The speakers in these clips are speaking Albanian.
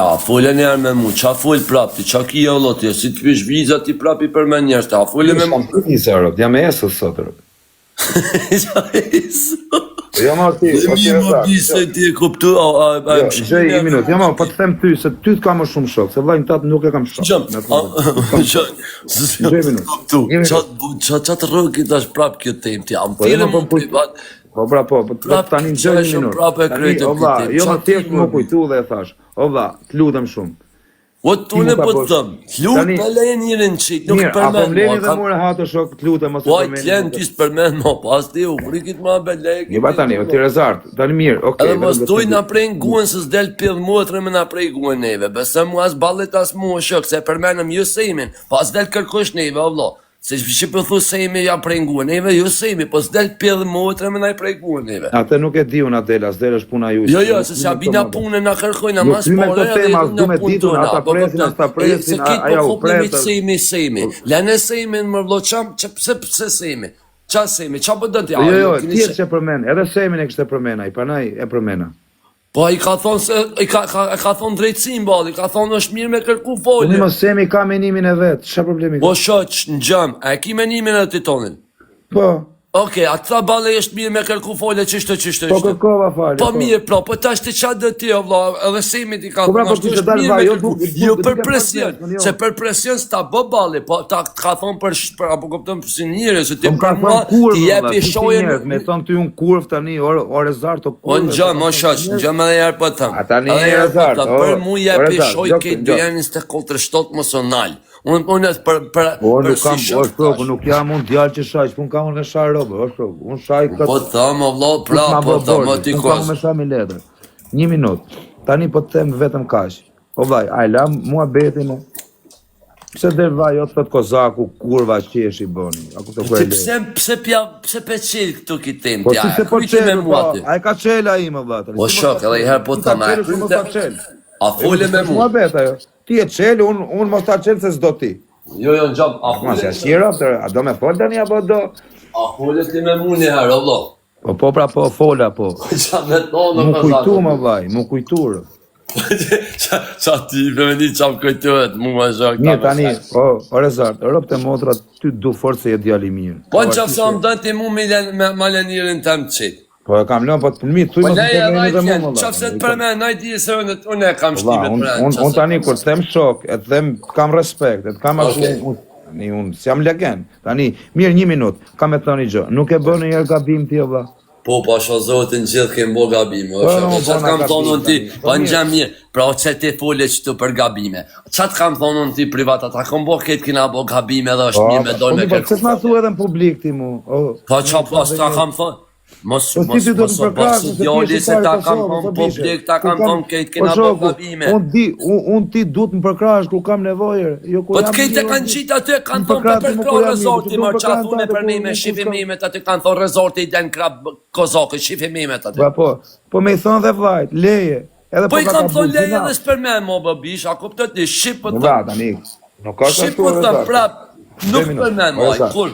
A folën e me mu, qa fol prapti, qa ki e allot, si të pish vizat i prapi për me njerës, a folën me mu. Jam e esës sot, Qa esë? Jo, ma ti, Dhe mi më bise ti e kuptu, gjej një minut, jo ma, po të them ty, se ty të ka më shumë shok, se vlajnë tatë nuk e kam shok. Qa të rëgit është prap kjo tem ti, am tire më privat. Po, tani gjej një minut. Tani, ova, jo më tjesht më kujtu dhe e thash, ova, të lutem shumë. O, t'une po të thëmë, lutë për lejë njërin qitë, nuk mirë, përmen. apo mleni dhe mure hatë shok, të lutem, mos e Oj, përmeni. t'len t'is përmen, ma pas t'i u frikit ma belejë. Një ba tani, o t'i rezartë, tani mirë, okej. Edhe mos tuj na prej guën se s'del pidh motrë me na prej guën neve, besë mu as ballet as mu shok, se përmenëm ju sejmin, pas del kërkush neve, o vlo. Se që për thu sejmi ja prej guën neve, ju sejmi, po s'del pidh motrë me na prej guën neve. Ate nuk e di unë atë, as del është puna ju. Jo, se s'ja bina punë na kërkojnë, mas pore edhe du me ditun, ata presin, as ta presin, aja u presën. Sejmi. Lene sejmin më vlo qam, pse sejmi? Qa sejmi, qa për dëti? Jo, tjetë që përmen, edhe sejmin e kështë e përmena, i panaj e përmena. Po i ka thonë se, i ka thonë drejtësim bali, i ka thonë është mirë me kërku folje. Unë më semi ka menimin e vetë, që problemi ka? Po shoq, në gjëm, a e ki menimin e të tonin? Po. Oke, a këta bale është mirë me kërku folje qështë. Po kërkova falje. Po mirë, po ta është të qatë dhe ti, vla, edhe semi ti ka thonë, është mirë me kërku. Jo për presion, se për presion s'ta bë bale, po ta ka thonë për, apo këptëm si njëre, se ti për mua, ti jepi shojen. Me thonë ty unë kurv tani, ore zartë, o në gjëm, o shoq, në gjëm edhe jarë për thëmë. A tani e zartë, për mu jepi shoj këtë dujeni 24 mosonal. Unë për nuk jam unë djallë që shaj, që unë kam unë e shaj robë, unë shaj këtë... Po thëmë, vlo, po thëmë, ti kosë. Unë kam me shaj mi letër. Një minut, tani po të themë vetëm kash. O vaj, ajla, mua betin e... Pse dhe vaj, o të thëtë kozaku, kurva, qesh i bëni. Pse pe qelë këtu kitim, tja, kryti me mua ty. A e ka qelë a i më vatër. Po shok, edhe i herë po thëmë, a fole me mua. Ti e qelë, unë mos ta qelë se s'do ti. Jo, në gjam, a fole. A do me folë tani, apo do? A fole ti me mu një herë, o vlo. Po pra, po, fola, po. Qa me tonë, mu kujtu më vaj, mu kujturë. Qa ti, me një qam kujtuhet, mu ma shok. Një, tani, o rezartë, rëpë të motra, ty du forë se je djali mirë. Po në qafë sa më dënë ti mu me malenirin të më qitë. Po e kam lënë, po të përmi, tuj më të të meni dhe më. Qafë se të përmen, najti se unë e kam shtimet për e. Unë tani, kur të them shok, e të them kam respekt, e të kam ashtu, unë si jam legend. Tani, mirë një minut, kam e thoni gjë, nuk e bërë në njerë gabim ti, o ba? Po, pasha zotin gjithë kemë bo gabime, qatë kam thonë në ti, pa në gjemë mirë, pra që ti fole që të për gabime, qatë kam thonë në ti privat, ata kom bo këtë kina bo gabime dhe është mirë me dojnë me kërku. Po, që t'ma thu edhe në publik ti mu? Pa qa pas ta kam thonë? Mos bërsi djali se ta kam thonë publik, ta kam thonë këtë kina bo gabime. Unë ti du të më përkrash ku kam nevojër. Po të këtë e kanë qitë aty, kanë thonë për përkra rezorti, mërë qa thune për mime, shifi mimet aty, kanë thonë rezorti i den krab kozokë, shifi mimet aty. Po me i thonë dhe vlajt, leje. Po i kanë thonë leje dhe s'per me më bëbish, a kuptët një shqipë të të prap, nuk për me më, kur.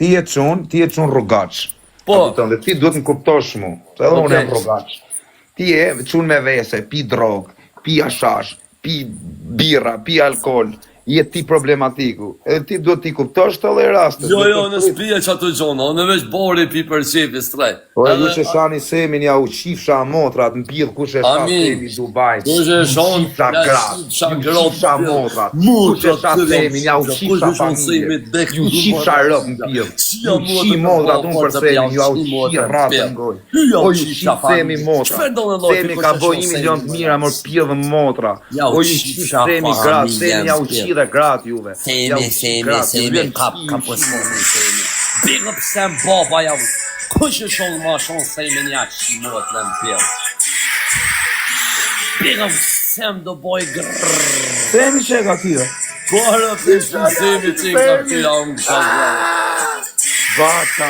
Ti e qunë rrugaq. Po. Dhe ti duhet në kuptosh mu, se edhe unë e rrugaq. Ti e qunë me vese, pi drog, pi ashash, pi bira, pi alkohol, je ti problematiku. Edhe ti duhet t'i kuptosh të dhe rastet. Jo, në spije që ato gjona, në veç bori pi për qipi strej. Po e du që shani semin ja u qifsha motrat, në pidh kush e shani semin Dubai. Kush e shani qifsha motrat, kush e shani semin ja u qifsha familje, ju qifsha rëp në pidh. Ju qi motrat unë për semin, ju u qi ratë në goj. O ju qi semin motrat, semi ka boj 1 milion të mira mor pidh motra. O ju qi semi gratë, semi ja u qi dhe gratë juve. Semi, kap pësoni, semi. Bigë pësem baba ja, kush e shonë ma shonë semi nja qimot në në pjellë. Bigë pësem do boj grrrr. Semi që e ka tira? Kërë pësem semi që e ka tira unë kështë. Bata.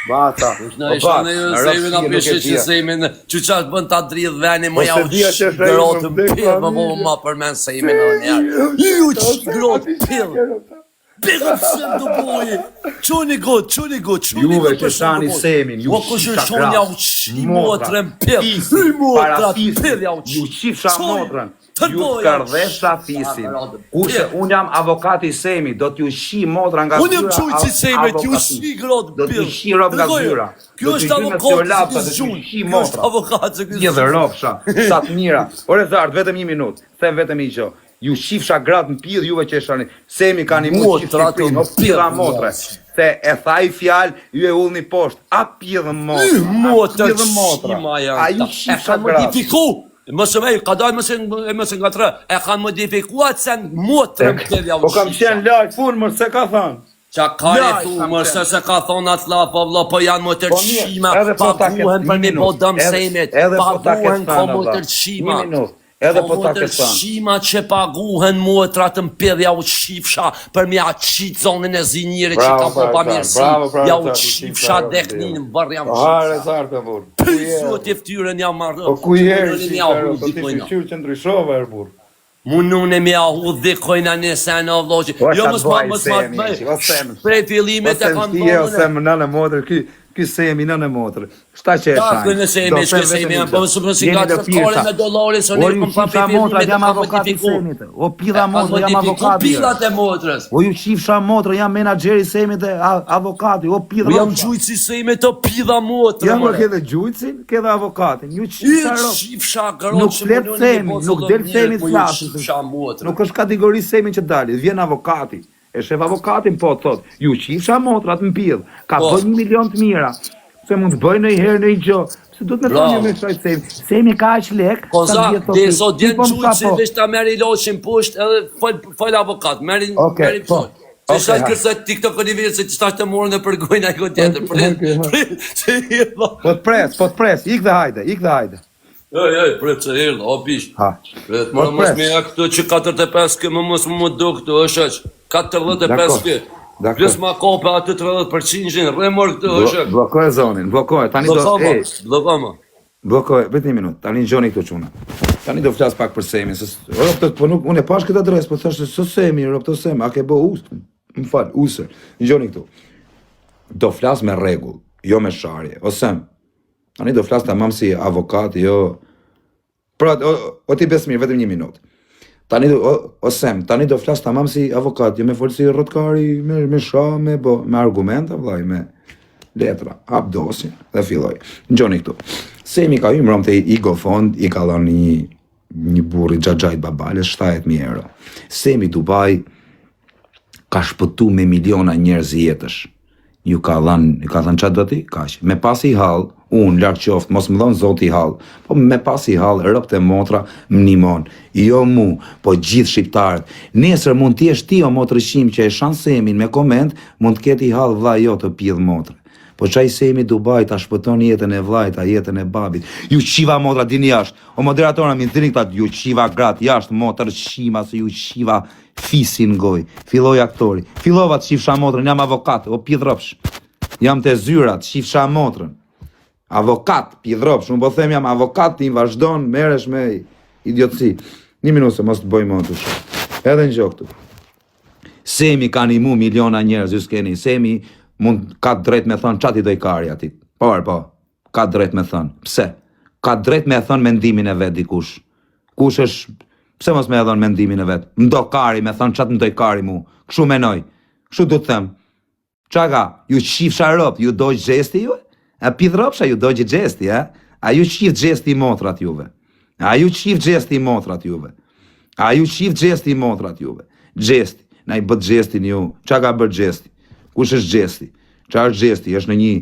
Në isha në ju semi në pishe që semi në që qatë bën të dridh veni më ja u qështë grotë pillë më ma përmen semi në njerë. Ju qështë grotë pillë. Pegëfsem do boje. Çuni got. Juve që shani semin, ju shifsha ju shifsha motrën, ju skardhesha fisin. Kurse unë jam avokati i semit, do t'ju shi motra nga zyra. Unë jam çujtë i semit, ju shi gratë do t'ju shi rob nga zyra. Kjo është avokati i gjunë. Kjo është avokati i Një dhe rofsha, sa të mira. Ore Zart, vetëm 1 minutë, them vetëm i që. Ju shifsha gratë në pidh, juve që e shani. Semi ka një mund shifrin, o pidha motre. Se e tha i fjalë, ju e ullni poshtë. A pidhë motra. A ju shifsha gratë. Mësë me, ka dojë mëse nga tre, e kanë modifikuat se në motrën pidhja u Po kam qenë lajë funë, mërë se ka thënë. Qa ka e thu, mërse se ka thonë atë la, po janë më tërshima, paguhen për një po dëmë semit, paguhen ko më tërshima. Edhe po ta këtë thënë. Shima që paguhen motrat në pidhja u qifsha për mja qitë zonën e zinjiri që ka po pa mirësi. Ja u qifsha deknin në bërë jam qifsha. Hare zartë e burë. Pëllu të ftyrën jam marrë. Po ku jeri shifërë, po ti shqyrë që ndryshove e burë. Munune me ahu dhikojna nëse në vloqë. Jo mësë ma prej fillimet e kanë bërë. Ose më nënë e motër, ky semi nënë e motër. Shta që e shajnë. Takë në semi, shkë semi, po mësë si nga të kore me dollari, së një këm pa për fillimet e kanë modifikuar. O pidha motrë, jam avokati. Pidhat e motrës. O ju shifsha motrë, jam menagjeri semit e avokati. O pidha. Jam gjujtësi semit o pidha motrë. Jam ke dhe gjujtësin, ke dhe avokatin. Ju shifsha gërë që flet semi, nuk del semi të flasë. Nuk është kategori semi që dalit, vjen avokati. E shef avokatin po të thot, ju qifsha motrat në pidhë, ka bëj 1 milion të mira, se mund të bëj në i herë në i gjo, se du të me thonë me shajt semi, semi ka aq lek, Koza, dhe sot djenë qujtë se vesh ta meri loqin pusht edhe fol avokat, meri pusht. Se shajt kërsat TikTok o një virë se që shtash të morën dhe përgojnë a i këtë tjetër, Po të pres, ik dhe hajde. Pret se erdha, o bish. Pret, më mos me ja këto që 45 kë, më mos më do këto, është aq. 45 kë. Plus ma kope aty 30%, remor këto, është aq. Blokoj zonin, blokoj. Tani do... Blokoma. Blokoj, vetë 1 minutë, tani në gjoni këto quna. Tani do flas pak për semin, po nuk, unë e pash këtë adres, po thashtë, së semi, ropto semi, a ke bo usë, më falë, usër. Në gjoni këtu. Do flas me regull, jo me sharje, o sem. Tani do flas tamam si avokat, jo... Pra, o ti besë mirë, vetëm 1 minutë. Tani do flas tamam si avokat, jo me folë si rrotkari, me shah, me argumenta, vlaj, me letra, hap dosin, dhe filloj. Në gjoni këtu. Semi ka ymërom të Eagle Fond, i ka dhënë një burri xhaxhajt babales, 70.000 euro. Semi Dubai ka shpëtu me miliona njerëz jetësh. Ju ka dhënë qatë do ti? Kaq. Me pas i hall, unë larg qoftë, mos më dhon zoti i hall, po me pas i hall, rropt e motra më nimon. Jo mu, po gjithë shqiptarët. Nesër mund t'jesh ti o motrëshim që e shan semin me koment, mund t'ket i hall vlla jo të pidh motrë. Po qaj semi Dubai ta shpëton jetën e vllajt, jetën e babit. Ju qiva motra dini jashtë. O moderatora mi thini këta, ju qiva gratë jashtë, motër shima se ju qiva fisin goj. Filloj aktori. Fillova të qifsha motrën, jam avokat, o pidhrëpsh. Jam të zyrat, qifsha motrën. Avokat, pidhrëpsh. Unë po them jam avokat, ti vazhdon, meresh me idiotësi. 1 minutë se mos të bëj më të shumë. Edhe në gjokë të. Semi ka një mu miliona njerëz, ju s'keni. Semi mund ka drejt me thënë qati do i kari atit. Po, ka drejt me thënë. Pse? Ka drejt me thënë mendimin e vetë dikush. Kush është, pse mos me e dhënë mendimin e vetë? Mdo kari me thënë qatë mdo i kari mu. Këshu menoj. Këshu du të them. Qa ka? Ju qifsha rëp, ju dojë gjesti ju? A pidhrëpsha ju dojë gjesti, A ju qif gjesti i motrat juve? A ju qif gjesti i motrat juve? A ju qif gjesti i motrat juve? Gjesti. Na i bët gjestin ju. Qa ka bërë gjesti? Kush është gjesti? Qa është gjesti? është në një,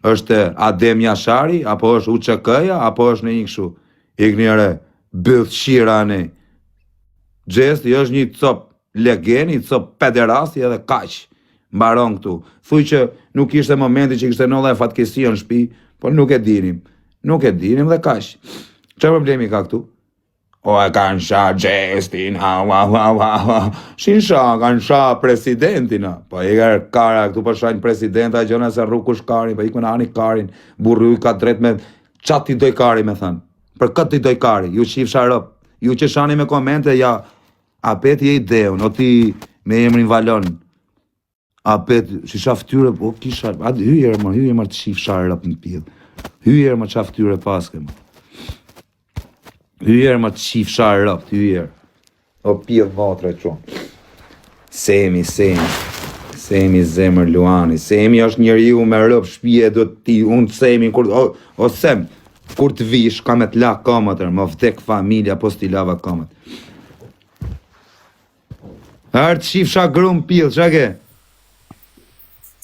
është Adem Jashari, apo është UÇK-ja, apo është në një këshu? Ignire, bëth shira ne. Gjesti është një cop legeni, cop pederasti edhe kaq. Mbaron këtu. Thuj që nuk ishte momenti që kishte nëlla e fatkesia në shtëpi, por nuk e dinim. Nuk e dinim dhe kaq. Qa problemi ka këtu? O e kanë sha gjestin, Shin sha, kanë sha presidentin, Po i kara këtu për shajnë presidenta, gjona se rru kush karin, po i kënë ani karin, burri u ka drejt me qatë ti doj kari me thënë. Për këtë ti doj kari, ju qif sharop, ju që shani me komente, ja, apet je ideun, o ti me emrin valon, A pet, shisha ftyre, po kisha, hyjer më të shif sharë rëp në pjellë. Hyjer më qa ftyre paske më. Hyjer më të shif sharë rëp, hyjer. O pjellë vatre qonë. Semi zemër Luani. Semi është njeriu me rëp shpije, do ti, unë Semi, o Sem, kur të vish, ka me të la kamatër, më vdek familja, po s'ti lava kamat. Herë të shif sha grum pjellë, qa ke?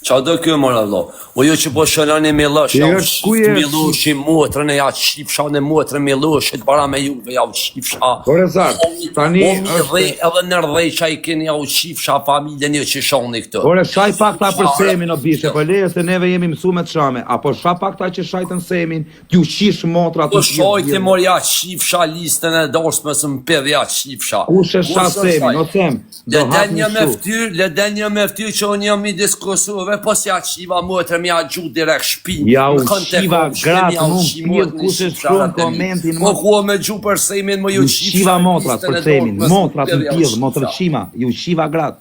Qa do kjo mërë vlo? O jo që po shëllani me lësh, ja u shqip me lësh i motrën e ja shqip sha në motrën me lësh, e të bara me juve ja u shqip sha. Kore zartë, tani është... Edhe në rdhej qa i keni ja u shqip sha familjen një që shoni këtë. Kore, shaj pak ta për Semin o bishe, për leje se neve jemi mësu me të shame, apo shaj pak ta që shajtën Semin, t'ju shish motra të Po shajtë mor ja shqip sha listën e dorsme së më pedh ja shqip sha. Kushe sha Semin, o Sem, do hap një su. Ledenja me ftyr që unë jam i diskusuve, po si atë shiva motrë me atë gjutë direkt shpinë. Ja u shiva gratë mund pjellë kushe shumë komentin. Po hua me gju për Semin, më ju shiva motrat për Semin, motrat në pjellë, motrat shima, ju shiva gratë.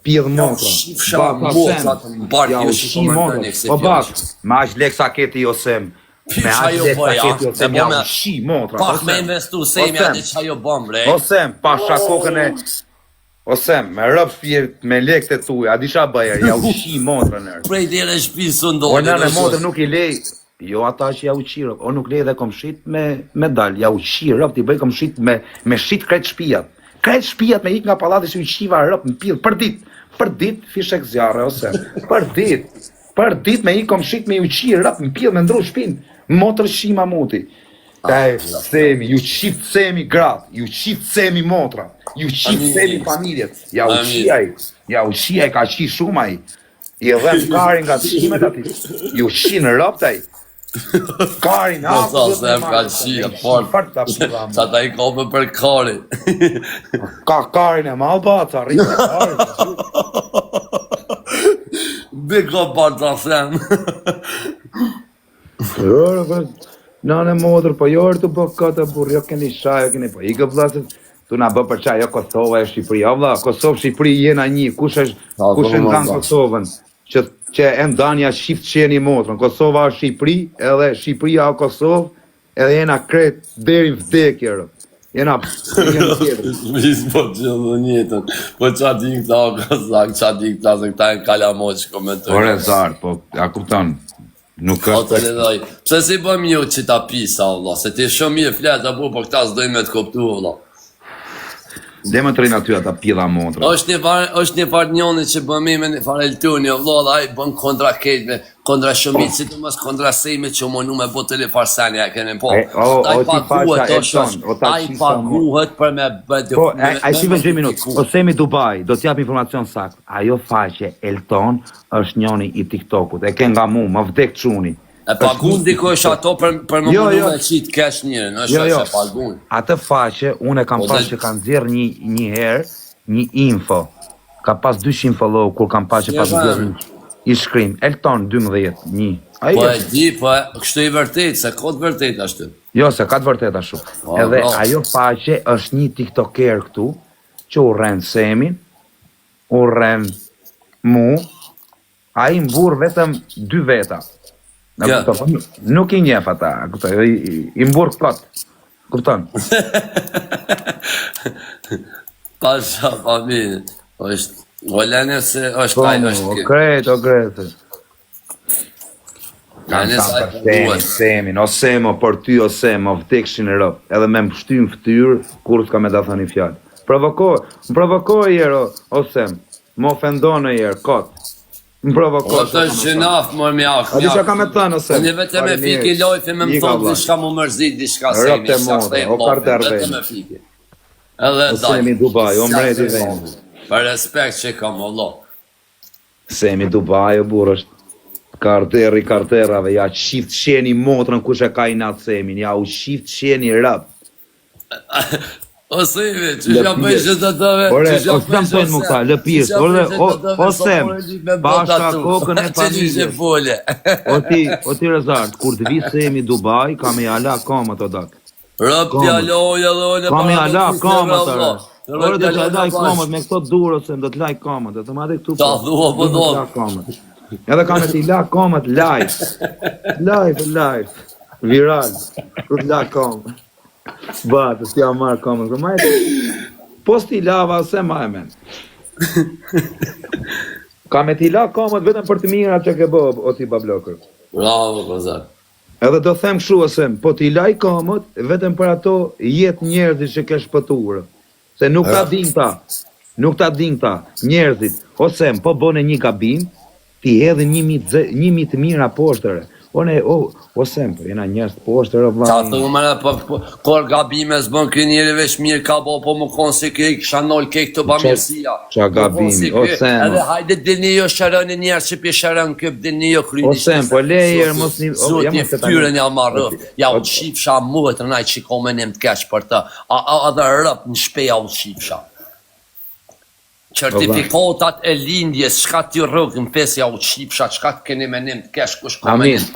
Pjellë motrat. Shifsha motrat në barë, ja u shi motrat. O bak, ma është lek sa keti jo Sem. Me ashtë lek sa keti jo Sem, ja u shi motrat. Pak me investu Semi, ati qa jo bom, bre. O Sem, pasha kokën e... O Sem, me rëp shpirt, me lek të tuja, a disha bëjer, ja u shi motrën nërë. Prej dire shpisë së ndodhë. O nëne motrë nuk i lej, jo ata që ja u shi rëp, o nuk lej dhe kom shit me dal, ja u shi rëp, t'i bëj kom shit me shit krejt shpijat. Krejt shpijat me ik nga palati që u shiva rëp në pil, për dit, fishek zjarë, o Sem, për dit me ik kom shit me u shi rëp në pil, me ndru shpin, motrë shima muti. Semi, ju qip Semi gratë, ju qip Semi motra, ju qip Semi familjet, ja u shiaj, ka qi shumaj, i dhem Karin nga të shimet ati, ju qi në rëptaj, Karin, a, sa Sem ka qi, sa ta i kope për Karin. Ka Karin e malbaca, rritë Karin. Biko barca Sem. Nane modrë, po jo të bë këtë burë, jo keni shaj, jo keni po i vlasët, tu na bë për qaj, jo Kosova e Shqipëria, o vla, Kosovë, Shqipëri jena një, kush e ndanë Kosovën, që e ndanja shift qeni motrën, Kosova është Shqipëri, edhe Shqipëria o Kosovë, edhe jena kretë deri vdekjerë, jena tjetër. Shmis po gjithë dhe njëtën, po qa di këta o Kozak, qa di këta se këta e në kalamo që komentojnë. Ore zartë, po, ja kuptan. Nuk është... Pse si bëm ju që ta pisa, vëlla, se ti shumë mirë fletë, apo po këta s'dojnë me të koptu, vëlla. Dhe më të rejnë aty ata pila motra. është një farë njoni që bëmi me një farë eltuni, vëlla, dhe a i bën kontra kejtme, kontra shumit, si të mos kontra Sejme që më nu me bo të li farseni, e kene po. A i paguhet për me bëtë... Po, a i shqive 2 minutë, o Semi Dubai, do t'jap informacion sakt, ajo faqe Elton është njoni i TikTokut, e ke nga mu, më vdek quni. E pagun diko është ato për më mundu me qitë kesh njërën, është e pagun. Atë faqe, unë e kam pas që kanë zirë një herë, një info, ka pas 200 follow, kur kam pas që pas zirë një. I shkrim, Elton 12, një. Po e di, po e, kështu i vërtet, se ka të vërtet ashtu. Jo, se ka të vërtet ashtu. Edhe ajo faqe është një tiktoker këtu, që u rrenë Semin, u rrenë mu, a i mburë vetëm 2 veta. Nuk i njef ata, i mburë këtë, kupton? Pasha familje, është... Volene se është kaj është këtë. O kretë. Kanë sa për Semin, o Semo, për ty o Semo, vdekshin e rëpë, edhe me më pështy më ftyrë, kur s'ka me da thani fjallë. Më provokoj jero, o Sem, më ofendonë jero, kotë. Më provokoj. O të është gjënaf, mërë mjak. A di që ka me thënë, o Sem? Një vete me fiki lojfi me më thonë, dishka më mërzit, dishka Semi, Semi Dubai, o mreti vejnë. Për respekt që kam, Allah. Semi Dubai, o burë është karterave, ja qift qeni motrën kush e ka i natë Semin, ja u qift qeni rap. O Semi, që që bëjshë të tëve, ore, o s'kam pëjnë më këta, lëpirës, o Sem, pasha kokën e familjes. O ti Rezart, kur të vi Semi Dubai, ka me jala kamët o dak. Rëpja loja dhe ojnë ka me jala kamët o dak. Ora do të laj komët me këto durë ose do të laj komët, do të marrë këtu. Ta dhua po do. Edhe kam të la komët live. Live. Viral. Do të la komët. Ba, të s'ja marrë komët. Posti lava se ma e men. Kam e t'i la komët vetëm për të mira që ke bo, o ti bablokër. Bravo, Kozak. Edhe do them kështu osem, po t'i laj komët vetëm për ato jetë njerëzit që ke shpëturë. Se nuk ta din ta njerëzit, osem, po bone një gabim, ti hedhin 1.000 të mira poshtëre. Osem, po jena njerëz poshtëre, vllai. Qa thume, po kur gabime s'bën kë njeri veç mirë ka bo, po më konë se kë kisha nol ke këtë bamirësia. Qa gabimi, osem. Edhe hajde dilni jo shërën e njerë që pi shërën këp, dilni jo kryni. Osem, po lejer mos një... Zoti fyren ja marrë, ja u shifsha muhet rënaj që komenim të keq për të, a dhe rëp në shpeja u shifsha. Certifikatat e lindjes, shka ti rëgë në pesja u qipsha, shka të keni menim të kesh, kush komentet.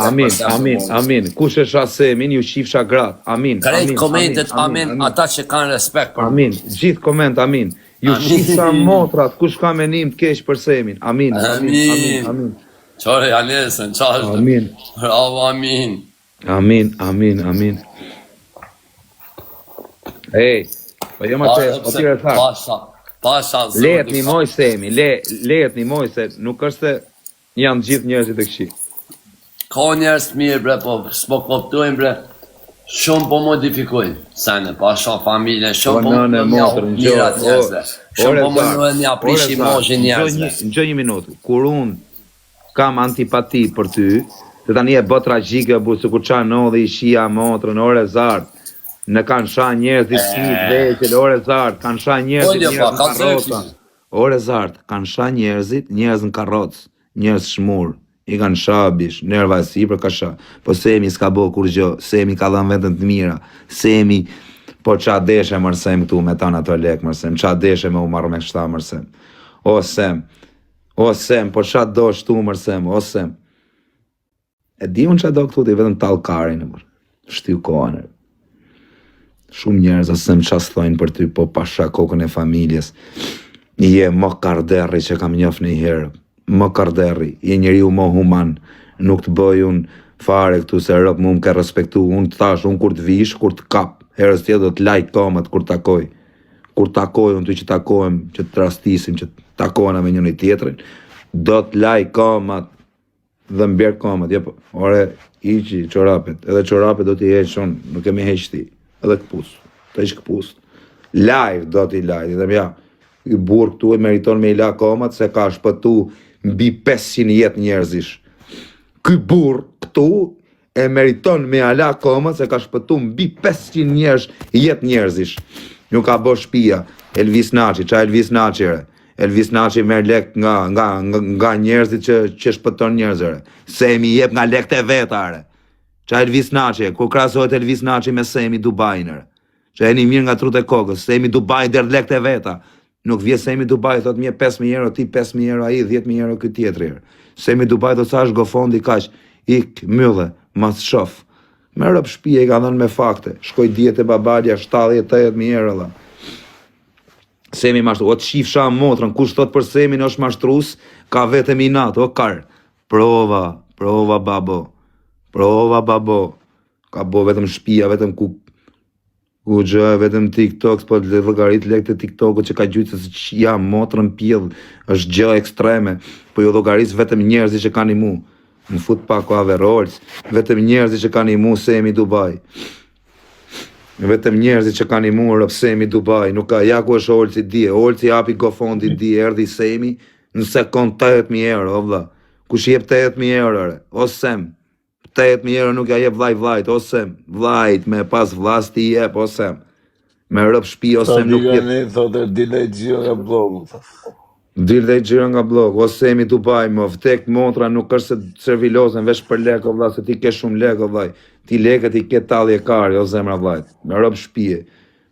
Amin. Kush e shasemin, ju qipsha gratë, amin. Krejt komentet, amin, ata që kanë respekt për. Amin, gjithë koment, amin. Ju qipsha motrat, kush ka menim të kesh për semin, amin. Qore janesën, qashtë. Amin. Bravo, amin. Amin. Ej, po jema të, o tire tha. Lehet një moj semi, lehet një moj se nuk është se janë gjithë njerëzit e këshi. Ka njerëz të mirë bre, po s'po koptojnë bre, shumë po modifikojnë, sene, pa shumë familjen, shumë po më mirat njerëzve, shumë po më një aprish imazhin njerëzve. Në gjë një minutë, kur unë kam antipati për ty, të tani e bë tragjike, bu se kur qa nodhe i shia motrën, ore zartë, në kanë sha njerëzit smit veqel, ore zartë, kanë sha njerëzit në karroca. Ore zartë, kanë sha njerëzit, njerëz në karrocë, njerëz shmur, i kanë shabish, nerva e sipër ka sha. Po Semi s'ka bo kur gjo, Semi ka dhënë vetën të mira, Semi, po qa deshe mërsem këtu me tanë ato lek mërsem, qa deshe me u marrë me kështa mërsem. O Sem, po qa do shtu mërsem, o Sem. E di unë qa do këtu, di vetëm talkarin, shtiu kohën. Shumë njerëz asem qas thojnë për ty, po pasha kokën e familjes. Je më karderri që kam njof një herë. Më karderri, je njeri u më human. Nuk të bëj unë fare këtu se rëp mu më ke respektu. Unë të thash, unë kur të vish, kur të kap. Herës tjetë do të lajt komët kur takoj. Kur takoj unë ty që takohem, që të rastisim, që të takohena me njën e tjetërin. Do të lajt komët dhe mbjerë komët. Ore, iqi, qorapet. Edhe qorapet do t'i heq unë, nuk kemi heq ti. Edhe këpus, të ishë këpus. Live do t'i lajt, dhe mja, i burë këtu e meriton me i la komat se ka shpëtu mbi 500 jetë njerëzish. Ky burë këtu e meriton me i la komat se ka shpëtu mbi 500 jetë njerëzish. Nuk ka bo shpia, Elvis Naci, qa Elvis Naci re? Elvis Naci merë lek nga njerëzit që shpëton njerëzire. Semi jep nga lek të vetare. Qa Elvis Naci, kur krasohet Elvis Naci me Semi Dubajnër. Që e një mirë nga trut e kokës, Semi Dubaj der lek të veta. Nuk vje Semi Dubaj, thot mje 5.000 euro, ti 5.000 euro, aji 10.000 euro këtë tjetëri. Semi Dubaj do sa është gofondi kaq, ik, myllë, mas shof. Me rëp shpije i ka dhënë me fakte, shkoj djetë e babalja, 70-80.000 euro la. Semi mashtru, o të shifsha motrën, kush thot për Semi në është mashtrus, ka vetëm i natë, o karë. Prova babo. Ka bo vetëm shpia, vetëm ku gjë, vetëm TikToks, po të llogarit lekë të TikTokut që ka gjytë se që jam motrën pjellë, është gjë ekstreme, po jo llogaris vetëm njerëzit që kanë i mu. Më fut pak o Averolës, vetëm njerëzit që kanë i mu Semi Dubaj. Vetëm njerëzit që kanë i mu rëp Semi Dubaj, nuk ka ja ku është Olci dje, Olci api gofondi dje, erdi Semi, në sekund 80.000 euro, o vla. Kush jep 80.000 euro, o Sem. 80.000 euro nuk ja jep vlajt, osem, vlajt, me pas vlas ti jep, osem. Me rëp shpi, osem nuk jep. Dilej gjiro nga blogu. Dilej gjiro nga blogu, Semi Dubaj, më vtek motra nuk është se servilozen vesh për lek, o vla, se ti ke shumë lek, o vlaj. Ti leket i ke talje kari, o zemra vlajt. Me rëp shpije.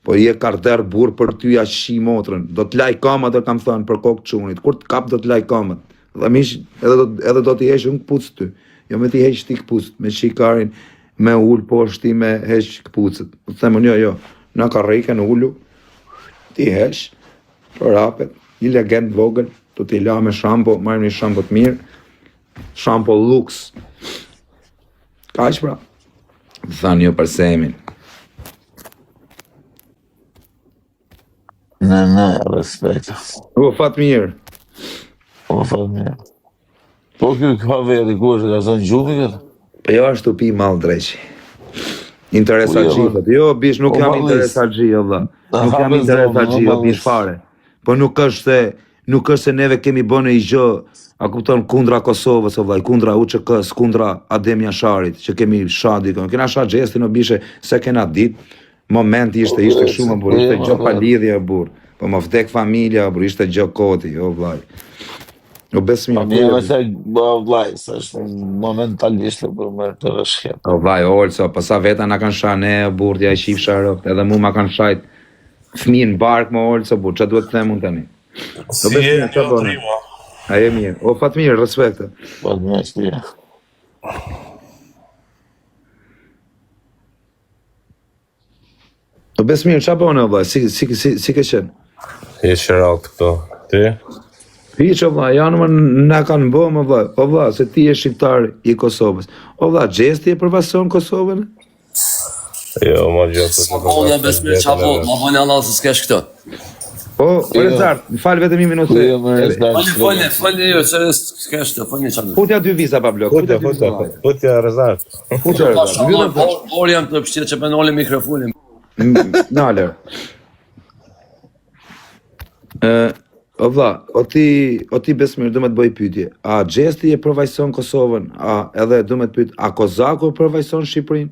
Po je karter burë për ty a shi motrën. Do t'laj kamat, do kam thënë, për kokë qunit. Kur t'kap do t'laj kamat. Dhe mish, edhe do t'i hesh unë këpucë ty. Jo me t'i heq ti këpucët, me shikarin, me ullë poshti, me heq këpucët. Po të themë jo, na ka rejke në ullu, ti hesh, për hapet, një legend vogël, do t'i la me shampo, marrim një shampo të mirë, shampo Lux. Kaq pra. Më thanë jo për semin. Ne, respekt. O, fat mirë. Po, fatë mirë. Po, kjo ka veri, ku është, ka zënë gjumi këtë? Po jo ashtu pi mal dreqi. Interes Po, jo, Agji, jo, bish, nuk po, jam vallis. interes Agji, jo, vlla. Nuk jam hapet interes zonë, Agji, o, jo, vallis. bish fare. Po nuk është se neve kemi bënë i gjë, a kupton, kundra Kosovës, o vllai, kundra UÇK-s, kundra Adem Jasharit, që kemi shadi, kena sha gjestin, o bishe, se kena dit, momenti ishte shumë, burr, ishte gjë pa lidhje, burr. Po më vdek familja, burr, ishte gjë koti, o vllai. O besmi, Mirë, se vlaj, se është momentalisht për më të rëshket. o vllai, Olso, po sa veta na kanë shah ne, burr, ja i shif sharop, edhe mu ma kanë shajt fëmijë në bark më Olso, burr, ç'a duhet të them unë tani? Si e ç'a jo bën? trima. A e mirë, o fat mirë, respekte. Po, të me shpia. O bes mirë, ç'a bën o vllai, si ke qenë? Je shërat këto. Ti? Hiç o vllai, janë më na kanë bë më vllai. O vllai, se ti je shqiptar i Kosovës. O vllai, gjesti e përvason Kosovën? Jo, ma gjatë. Sa bolla besmir çapo, ma vjen Allah se s'kesh këtë. O, Rezart, më fal vetëm një minutë. Jo, më rëzdash. Fali jo, se s'kesh këtë, fali çapo. Futja 2 viza pa blok. Futja Rezart. Futja Rezart. Mbyllëm Por jam të pështirë që penole mikrofonin. Naler. O vlla, o ti besmir, du me të bëj pyetje. A gjesti e përvajson Kosovën? A edhe du me të pyet, a Kozaku e përvajson Shqipërinë?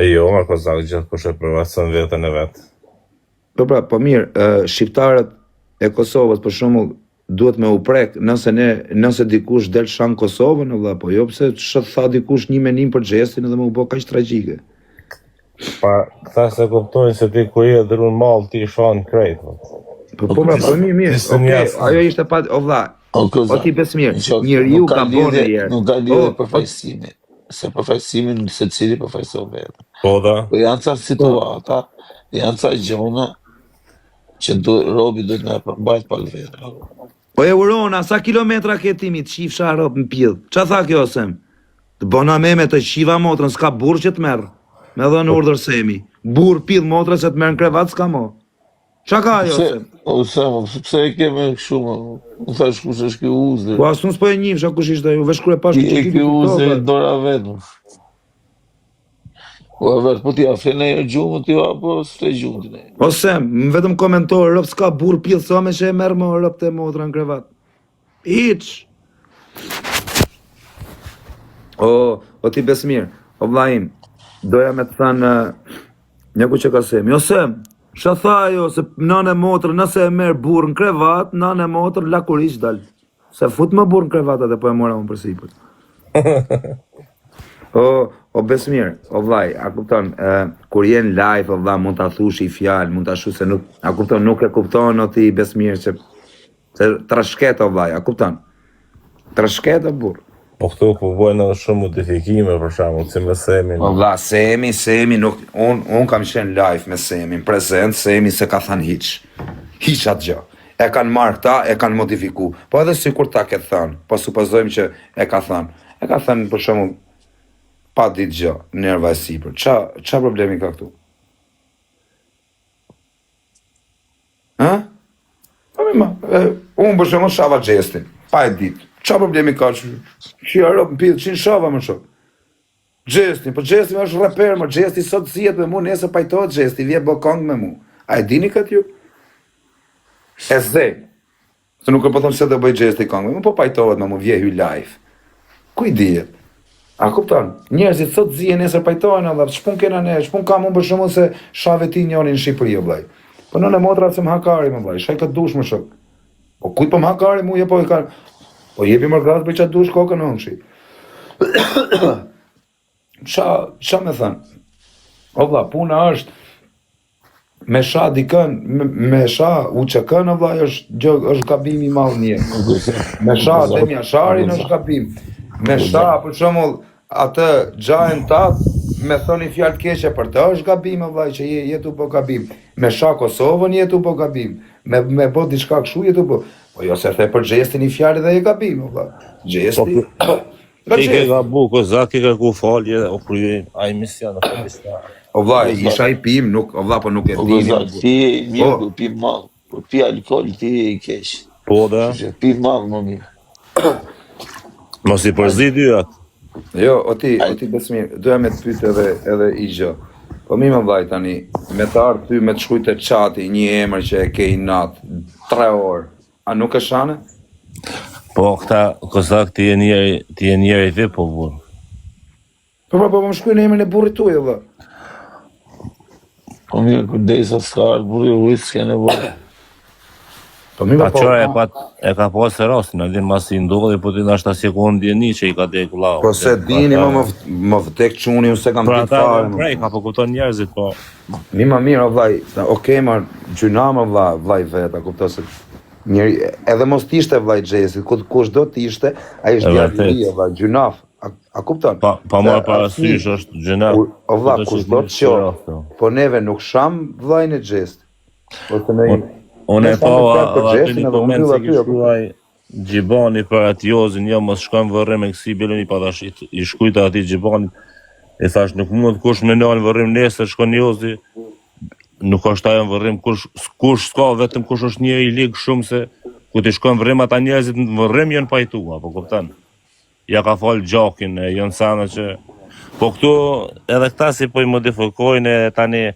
Jo, ma kozak gjithë kush e përvasën vetën e vetë. Po pra, po mirë, shqiptarët e Kosovës për shembull duhet me u prek nëse dikush del shan Kosovën, valla, po jo pse tha dikush një menim për gestin edhe më u bë kaq tragjike. Pa, këta se kuptojnë se ti ku je dhërun malë ti shanë krejt. Po pra, po mirë. Okej, ajo ishte pa, o vlla. O ti besmir, njeriu ka bonë herë. Nuk ka lidhje përfaqësimi. Se përfaqësimin se cili përfaqëson vetë. Po da. Po janë ca situata, janë ca gjona që robi duhet na përmbajt pa vetë. Po e urona, sa kilometra ke timi të shifsha rob në pill? Qa tha kjo sem? Të bona me të shiva motrën, s'ka burr që të merr. Me dhënë urdhër semi. Burr pill motrën se të merr në krevat s'ka mo. Qa ka ajo sem? O Samo, pse e keme kështu më? Më thash kush është ky uzë. Po asun s'po e njihsha kush ishte ajo, veç kur e pash Ti e ky uzë dora vetë. Po vetë, po ti a flen ajo gjumë ti apo s'e gjumë ti? O sem, vetëm komentor, rob s'ka burr pill, sa me që e merr më rob të motra në krevat. Hiç. O ti besmir, o vllajim, doja me të thënë një ku që ka sem. Jo sem, Qa tha jo, se nane motrë, nëse e merë burë në krevat, nane motrë lakurish dal. Se fut më burë në krevat atë po e mora unë për sipër. O besmir, o vllai, a kupton, kur jenë live, o vlla, mund ta thush i fjalë, mund ta shu se nuk, a kupton, nuk e kupton o ti besmir që se trashket o vllai, a kupton? Trashket o burr. Po këtu po bojnë edhe shumë modifikime për shembull, si me Semin. O vlla, Semi nuk, un kam qenë live me Semin, prezent, Semi se ka thënë hiç. Hiç atë gjë. E kanë marrë këta, e kanë modifikuar. Po edhe sikur ta ke thënë, po supozojmë që e ka thënë. E ka thënë për shembull pa ditë gjë, nerva e sipër. Qa problemi ka këtu? Ha? Po më, unë për shembull shava gestin, pa e ditë. Qa problemi ka që Europë në pidhë, që në shava më shumë? Gjesti, po Gjesti më është reper, më Gjesti sot zijet me mu, nese pajtojt Gjesti, vje bokong me mu. A e dini këtë ju? E zdej. Se nuk e po thëmë se dhe bëj Gjesti kong me mu, po pajtojt me mu, vje hy live. Kuj dijet? A kupton? Njerëzit sot zijet, nese pajtojnë, Allah, shpun kena ne, shpun ka mu për shumë se shave ti njoni në Shqipëri, o blaj. Po në motra se më hakari, më blaj, shaj këtë dush më shumë. Po kuj po më hakari mu, je po i ka... Po jepi më gazë për që atë dush kokën hëngshi. Qa me thënë? O vlla, puna është me sha dikën, me sha UÇK-n, o vlla, është gabimi madh një. Me sha Adem Jasharin është gabim. Me sha, për shembull, atë gjajën tatë, me thoni fjalë të keqe për të është gabim vllai që je tu po gabim. Me sha Kosovën je tu po gabim. Me bë diçka kështu je tu po. Po jo se the për gestin i fjalë dhe je gabim vllai. Gesti. Ti ke gabu, kozak ke ku falje, o kryej ai mision në Pakistan. O vllai, isha i pim, nuk o vlla po nuk e Po dini. gozat, ti mirë, pi mall. Po pi alkool, ti i keq. Po da, Pi mall më mirë. mos i përzi dyat. Jo, o ti Besmir, doja me të pyet edhe i gjë. Po mi më vllai tani, me të ardh ty me të shkruaj te çati një emër që e ke i nat 3 orë. A nuk e shane? Po këta kozak ti je njeri ti po burr. Po më shkruaj në emrin e burrit tuaj valla. Po mirë, kujdesa s'ka burri ujt, s'ke nevojë. Po mi Pa po. qoj e ka pasë rastin, a din mas i ndodhi, po ti nashta sekund djeni që i ka dek lau. Po se dini më vdek çuni, unë se kam Pra ditë ata fare. prej, ka po kupton njerëzit, po. Mi më mirë o vllai, okej ma gjuna më vllai vet, a kupton se njëri edhe mos t'ishte vllai Xhesi, kushdo t'ishte, ai është djalë i vllai, gjunaf. A kupton? Pa marrë parasysh është gjëna. O vlla, kushdo të qoftë. Po neve nuk sham vllajin e Xhesit. Po të ne Unë e Ne pa thamë fjalë për atë Xhesin, një edhe koment unë se mbyll aty, kishtuaj Gjibani për atë Jozin, jo mos shkojmë vërrim e kësi biloni pa tash i shkujta ati Gjibanit. E thash nuk mund kush me nalë vërrim nesër shkon Jozi. Nuk është ajo në vërrim kush s'ka, vetëm kush është një i ligë shumë se ku ti shkojnë vërrim ata njerëzit në vërrim janë pajtua, po kupton. Ja ka falë gjakin, janë sana që po këtu edhe këta si po i modifikojnë tani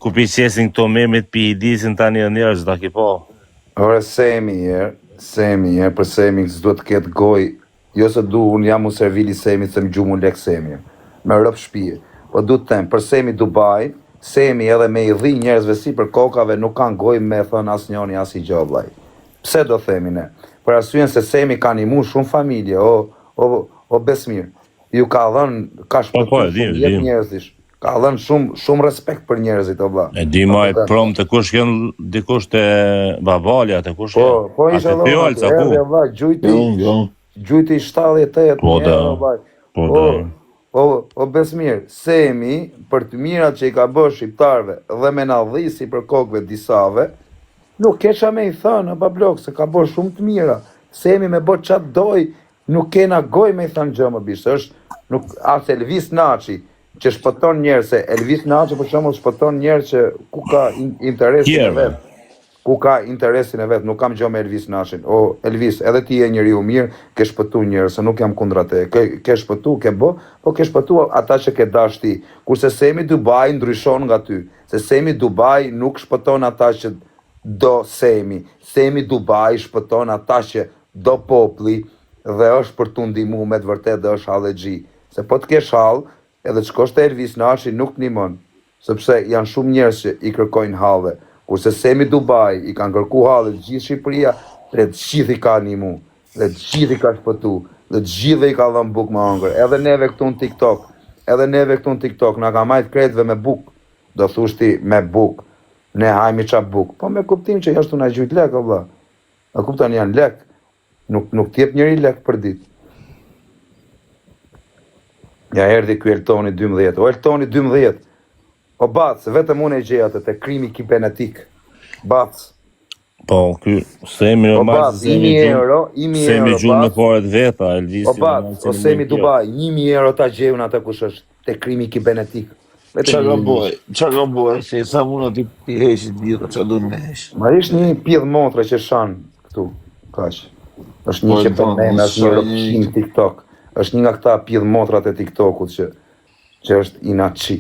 ku pi qesin këto memit pi i disin tani e njerëz ta ki po. Ore Semi për Semi s'duhet të ketë gojë. Jo se unë jam u servili Semi se më gjumë unë lek Semi. Me rëp shpije. Po du të them, për Semi Dubai, Semi edhe me i dhi njerëzve si për kokave nuk kanë gojë me thënë as njoni as i gjë vllai. Pse do themi ne? Për arsyen se Semi ka nimu shumë familje, o Besmir. Ju ka dhënë, ka shpëtuar jetë njerëzish. Ka dhënë shumë respekt për njerëzit o vlla. E di ma e prom të kush kënë dikush të babalja, të kush kënë. Po isha dhënë, erdi vlla, gjujti 78 po da. Po da. O Besmir, Semi për të mirat që i ka bërë shqiptarve dhe me na dhisi për kokëve disave, nuk kesha me i thënë, pa blok, se ka bërë shumë të mira. Semi me bërë qatë doj, nuk kena goj me i thënë gjë më bishë, është as Elvis Naçi, që shpëton njerë, se Elvis Naçi për shembull shpëton njerë që ku ka interesin e vetë. Ku ka interesin e vetë, nuk kam gjë me Elvis Naçin. O Elvis, edhe ti je njeriu mirë, ke shpëtu njerë, se nuk jam kundra te. Ke shpëtu, ke bë, po ke shpëtu ata që ke dash ti. Kurse Semi Dubai ndryshon nga ty. Se Semi Dubai nuk shpëton ata që do Semi. Semi Dubai shpëton ata që do populli dhe është për t'u ndihmu me të vërtet dhe është hallexhi. Se po të kesh hall, edhe të shkosh te Elvis Naçi nuk ndihmon, sepse janë shumë njerëz që i kërkojnë halle. Kurse Semi Dubai i kanë kërku halle gjithë Shqipëria, dhe të gjithë i ka ndihmu, dhe të gjithë i ka shpëtu, dhe të gjithë i ka dhënë bukë me ëngër. Edhe neve këtu në TikTok, na ka marrë kretëve me bukë. Do thush ti me bukë. Ne hajmi qa bukë. Po me kuptim që jashtu na gjujt lek, valla. A kupton janë lek. Nuk t'jep njëri lek për ditë. Ja erdhi ky Eltoni 12. O Eltoni 12. O Bac, vetëm unë e gjej atë te krimi kibernetik. Bac. Po, ky Semi o Bac, 1000 euro, Semi gjunë me paret veta, Elvisi. O Bac, o Semi Dubai, 1000 euro ta gjejun atë kush është te krimi kibernetik. Qa ka boj, se sa muna ti heqit dita, qa du me heq. Ma ish një pjedh motre që shanë këtu, kaq. Është një që për mene, është një rëpshim TikTok. Është një nga këta pjedh motrat e TikTokut që është inaçi.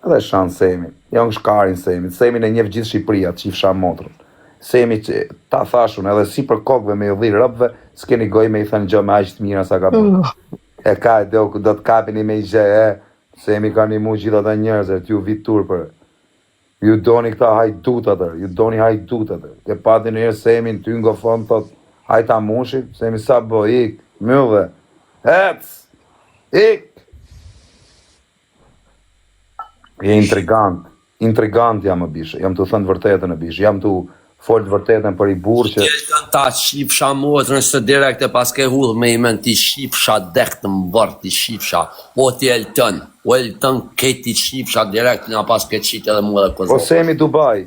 Edhe shanë Semi. Janë shkarin Semi. Semi në njef gjithë Shqipëria që i fshanë motrën. Semi që ta thashun edhe si për kokve me i dhirë rëpve, s'keni goj me i thënë gjë me aqë të mira sa ka bërë. E ka e do të kapini me i gjë, Semi ka një mu gjitha ta njerëzër, t'ju vitur për. Ju doni këta hajdut atër, ju doni hajdut atër. Ke pati në njërë Semi në ty nga fond, thot, hajta mushi, Semi sa bo, ik, mëve, hec, ik. Je intrigant jam më bishë, jam të thënë vërtetën e bishë, jam të folë të vërtetën për i burë që... Ta shifsha motrën së direkte pas ke hullë me i men ti shifsha dek të mbërë, ti shifsha, o ti Elton këti shifsha direkt nga pas ke qitë edhe mu edhe këzë. Osemi Dubai,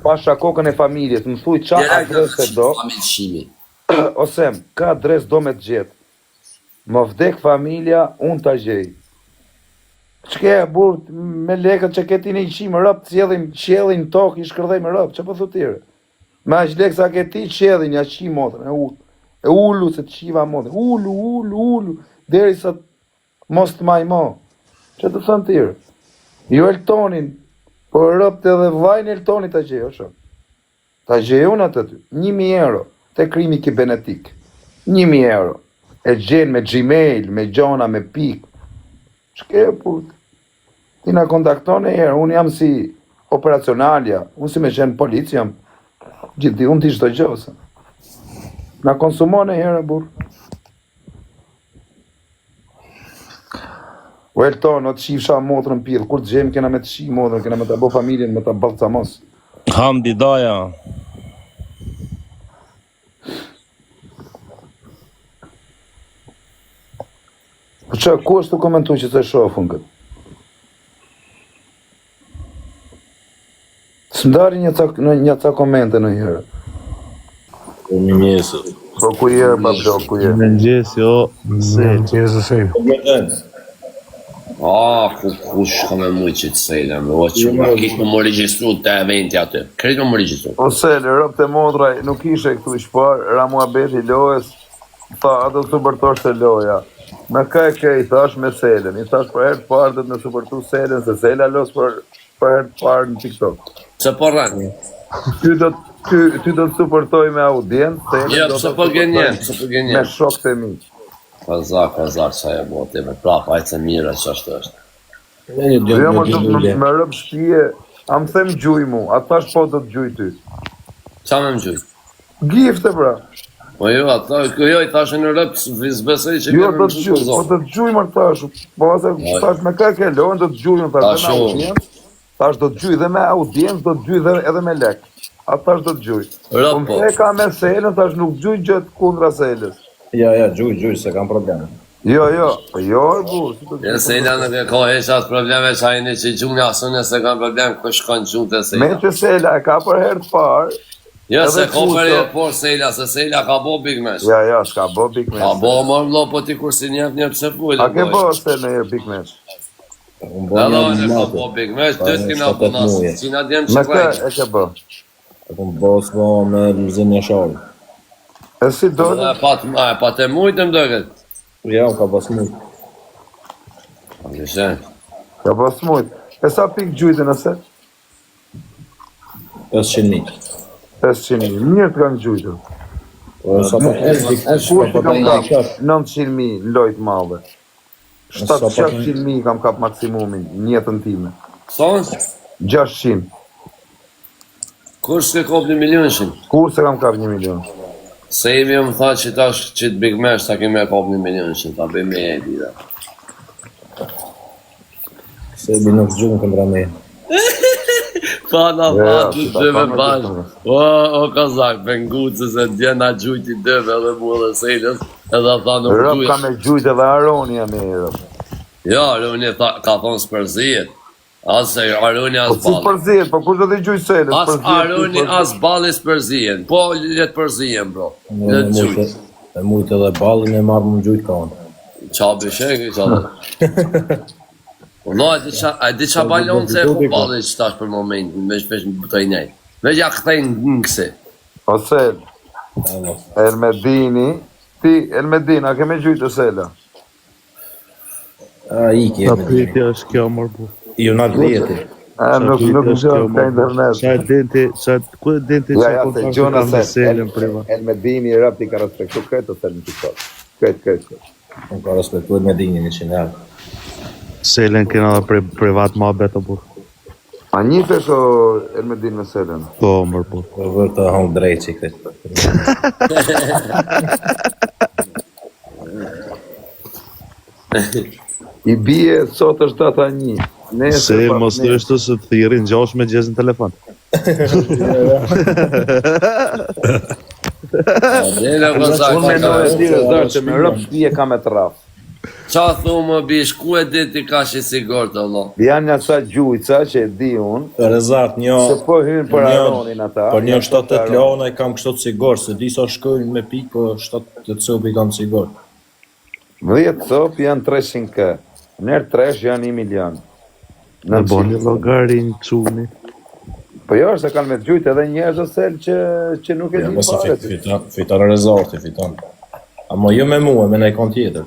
pasha kokën e familjes, më thuj qa adres e do, Osem, ka adres do me të gjithë, më vdek familja, unë të gjej. Qke, burë, me lekët që këti në i qimë rëpë, qjelin tokë, i shkërdhej me rëpë, që për thutire? Me ashtë lekë sa këti qjelin, ja qi motrën, e ullu se të qiva motrën, ullu, deri sa mos të maj mo. Që të thënë tire? Jo Eltonin, por rëpët edhe vajnë Eltonit të gjej, o shok. Të gjej unë atë ty, 1.000 euro, te krimi kibernetik, 1.000 euro, e gjenë me Gmail, me gjona, me pikë. Shke, put, ti na kontakton e herë, unë jam si operacionalja, unë si me qenë polici jam, gjithi, unë ti shdo gjësë. Na konsumon e herë, burë. O Elton, o të shifsha motrën pillë, kur të gjemë kena me të shi motrën, kena me të bo familjen, me të bëllë të mos. Hamdi Daja. Po që, ku është të komentu që të shofën këtë? Së ndari një ca komente në herë. Ku një njësë. Po ku jërë, babdo, ku jërë. Në njësë, jo, se. Kush ka me mujë që të sejle, me kishë më registru të eventi aty. Kretë më registru. O sele, rëpë të modraj, nuk ishe këtu i shpar, Ramu Abeti lojës, tha, atë të bërtosh të loja. Me ka e kej, thash me selen, i thash për herë të parë dhe të në supërtu selen, se sela los për herë të parë në TikTok. Se po rranë? Ty do të supërtoj me audiencë, Ja, pëse po gënjen, me shok të mi. Kazak, sa e bote, me prapë, ajtë se mira që ashtë është. Jo më të me rëpë shpije, am them gjuj mu, a thash po do të gjuj ty. Qa me më gjujtë? Gifte pra. Po jo, i thashe në rëpë, vizbesej që Jo, do të gjuj, po do të gjuj më thash, po ase thash me ka ke lojnë, do të gjuj më thash dhe me audiencë, thash do të gjuj dhe me audiencë, do të gjuj edhe me lek. A thash do të gjuj. Po më the ka me selën, thash nuk gjuj gjëtë kundra selës. Ja, gjuj, se kam probleme. Jo, e burë. Ja, Sejla nuk e ka heqat probleme që ajni që gjunja asune se kam problem kë shkon gjunë të Sejla. Me që Sejla e ka për herë të parë. Ja, se ka për herë por Sejla, se Sejla ka bo Big Mesh. Ja, s'ka bo Big Mesh. Ka bo më mlo, po ti kur si njëp pse fullë. A ke bo se në herë Big Mesh? Edhe në ka bo Big Mesh, të t'kina bo nasë, që na djemë që Me ka e ke bo? E kom bo s'bo me lëzën e shalë. E si do të? Pa të mujtë më dëgët. Ja, ka pas mujtë. Ka pas mujtë. E sa pik gjujtë nëse? 500.000. 500.000. Mirë të kanë gjujtë. Sa pa Kur të kam kap 900.000 lojtë madhe. 700.000 kam kap maksimumin, njëtën time. Son? 600. Kur s'ke kop 1 milionshin? Kur se kam kap 1 milion? Se imi më tha që tash që të Big Mesh ta keme kop 1 milionshin, ta bëjmë e dira. Se bi nuk gjumë këndra me. Pa na të dëve bashkë. O kazak, pengucë se djena gjujti dëve edhe mu edhe Sejlës, edhe tha nuk Rëp gjujt. ka me gjujt edhe Aroni jam e rëp. Ja, Aroni ka thonë s'përzijet. Ase Aroni as Po si balli. përzijet, po kur do t'i gjujt Sejlës? As Aroni as balli s'përzijen. Po letë përzijen, bro. Letë gjujt. E mujtë edhe balin e marrë më gjujtë ka onë. Qa bëshek, qa dhe. No, a di qa balon se e ku balli që tash për momentin, veç në bëtoj nejtë. Veç ja këthejnë në kësi. O Sel, Elmedini, ti Elmedini, a keme gjujt e Sela? A, iki Ta e me. pyetja është kjo mërë bu. Jo në vjeti. Nuk gjojnë ka internet. Sa e dente, ku e dente që Ja, se kontakte gjona kam me Sel, selën privat. Elmedini rëp ti ka respektu këtë Sel në TikTok. Këtë. Unë ka respektuar me dini 100 euro. Selën kena dhe privat ma beto bu. A një të sho Elmedini me Selën? Po, mërë bu. Për vërë të hangë drejtë që këtë. I bie sot është data 1. Se mos të është se të thirin gjosh me gjezë në telefon. Dele kozak. Unë mendoj e tjere zërë që me rëpë shtëpi e ka me të rafë. Qa thu më bish, ku e dit ti ka shi sigurt, Allah? Janë një ca gjujca që e di unë, Rezart, se po hynë për Aronin ata. Për një 7-8 leona i kam kështot sigur, se disa shkojnë me pikë, po 7-8 copi i kam sigur. 10 cop janë 300k, nërë 3 janë 1 milion. Në boni llogarin çuni. Po jo, se kanë me të gjujtë edhe njerëz ose që nuk e Ja, di mëse fare. fiton rezarti, fiton. Amo jo me mua, me nej kon tjetër.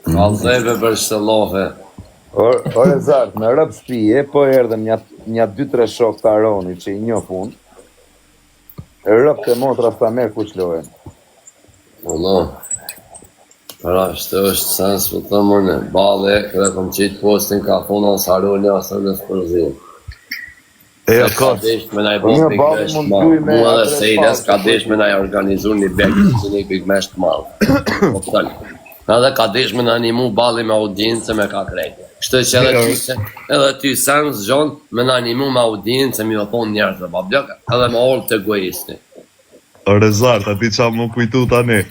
Kallzeve për shtëllohe. Ore zartë, në rëpë spije, po erdhen një 2-3 shok të Aronit që i një fund, rëpë të motra sta merë ku qlohen. Allah. Pra, shtë është sens për të mërne. Bale, kërë kom qitë postin ka thonë asë Aroni asë në spërzim. E ja Ka ka. desh me naj Po bos një big bale mesh mund ma. t'juj me Mua dhe atë Sejles ka pas, desh me naj organizu një big mesh të malë. Edhe ka desh me në animu bali me audiencë me ka krejtë. Kështë që edhe ty sens gjonë me në animu me audiencë me jo thonë njerëz dhe babljoka. Edhe me orë të egoisti. Rezart, ati qa më kujtu tani.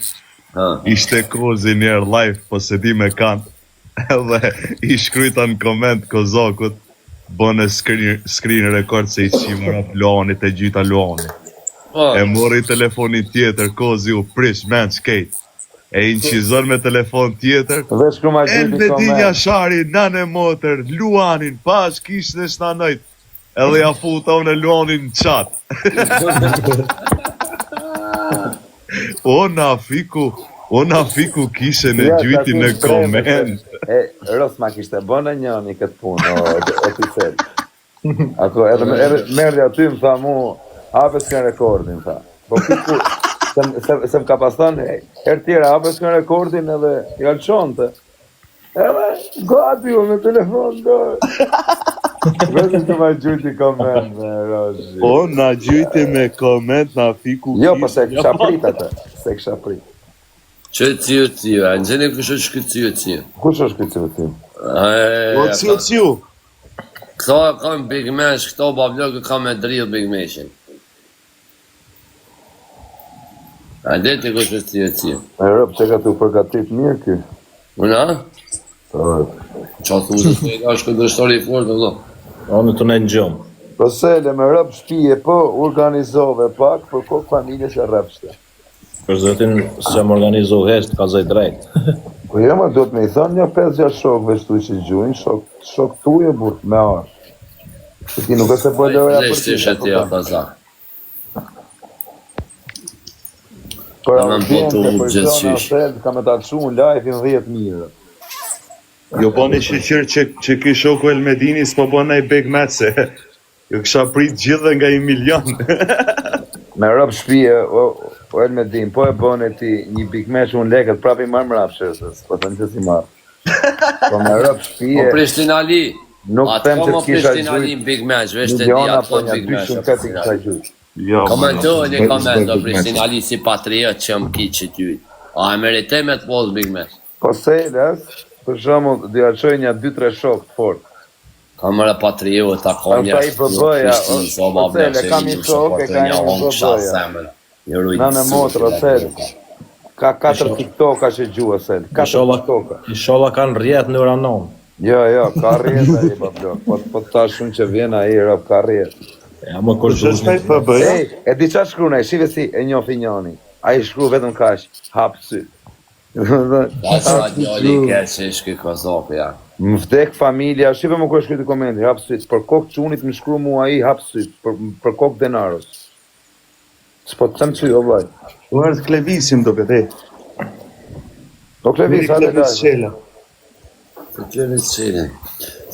Ishte kozi njerë live, po se di me kanë. Edhe i shkryta në koment kozakut, bënë screen record se i qimë rap Luanit e gjyta Luanit. E mori telefonit tjetër, kozi u prish, man, skate. E i nqizon me telefon tjetër, dhe shkru ma gjyti Elvedinja koment. Shari, nane motër, Luanin, pas kishtë në shtanojt. Edhe ja futa unë Luanin në qat. O na fiku kishe në gjyti në koment. Ros ma kishte bënë njëni këtë punë, o t'i selë. Ako, edhe merdi aty më tha mu, hapes kënë rekordin, tha. Po fiku, se më ka pas thënë, her tjera, hapes kënë rekordin edhe jalqonte. Edhe, gati u me telefon dorë. Vetëm të ma gjyti koment, me Rozi. O na gjyti me koment, na fiku kishe. Jo, po se kësha prit atë, se kësha prit. Që ciu, a në gjeni kështë është këtë ciu. Kush është këtë të tim? O ciu. Këto e kam Big Mesh, këto bablokë kam me drill Big Meshin. A dhe të kështë është ciu. E rëpë që ka të përgatit mirë ky. Una? Qa thu zë të e është këtë dështori i fort, Allah. Unë të ne në gjomë. Po sele me rëpë shpije, po organizove pak, për kokë familje që rëpështe. Për zëtin, se më organizu heshtë, ka zaj drejt. Po jema do të me i thonë një 5-6 shokve shtu që gjujnë, shok tuje burë me arë. Që ti nuk e se po loja për Leshtë ishe ti o kazak. Për Në më botu audience, për gjithë zona qysh. sel, ka me ta të shumë live in 10 mirë. Jo bani shqyqyr që ki shoku Elmedini s'po bëna i big match se jo kësha prit gjithë nga 1 milion. Me rëpë shpije, o Elmedin, po e bëne ti një big match unë leket, prapi marë mrapshërës, po të në që si marë. Po me rëpë Po shpije, Prishtin Ali. nuk them që Atë të kisha Prishtin Ali gjujt në Big Match, veç të di miliona, ato po në një Big Match. 200 këti kisha gjujt. Jo. Komentojnë një koment o Prishtin Ali si patriot që më ki që ty. A e meritoj me të posë Big Match. Po seles, për shumë, dhe aqoj një 2-3 shok të fort. Ka mërë patriot, ta ka një Ata i BB-ja, Ocele, kam i shok, e ka një BB-ja. Na në motrë, Ocele. Ka 4 TikToka që gjua, Ocele. 4 TikToka. Inshallah kanë rjetë në uranon. Jo, ka rjetë a i bablok. Po të ta shumë që vjen a i rëp, ka rjetë. Ja, më kur Që është të bëja? Ej, e di qa shkru ne, shive si e njofi njoni. A i shkru vetëm kash, hapë sy. Ta sa djali keq që ishki kozok, ja. Më vdek familja, shive më kërë shkru të komenti, hapë sy. Për kokë qunit më shkru mua i, hapë sy. Për kokë denaros. S'po të them që jo vaj. U ardhë klevisim do këtë. Po klevis, hajde Klevis lajme. qela. Të klevis qene.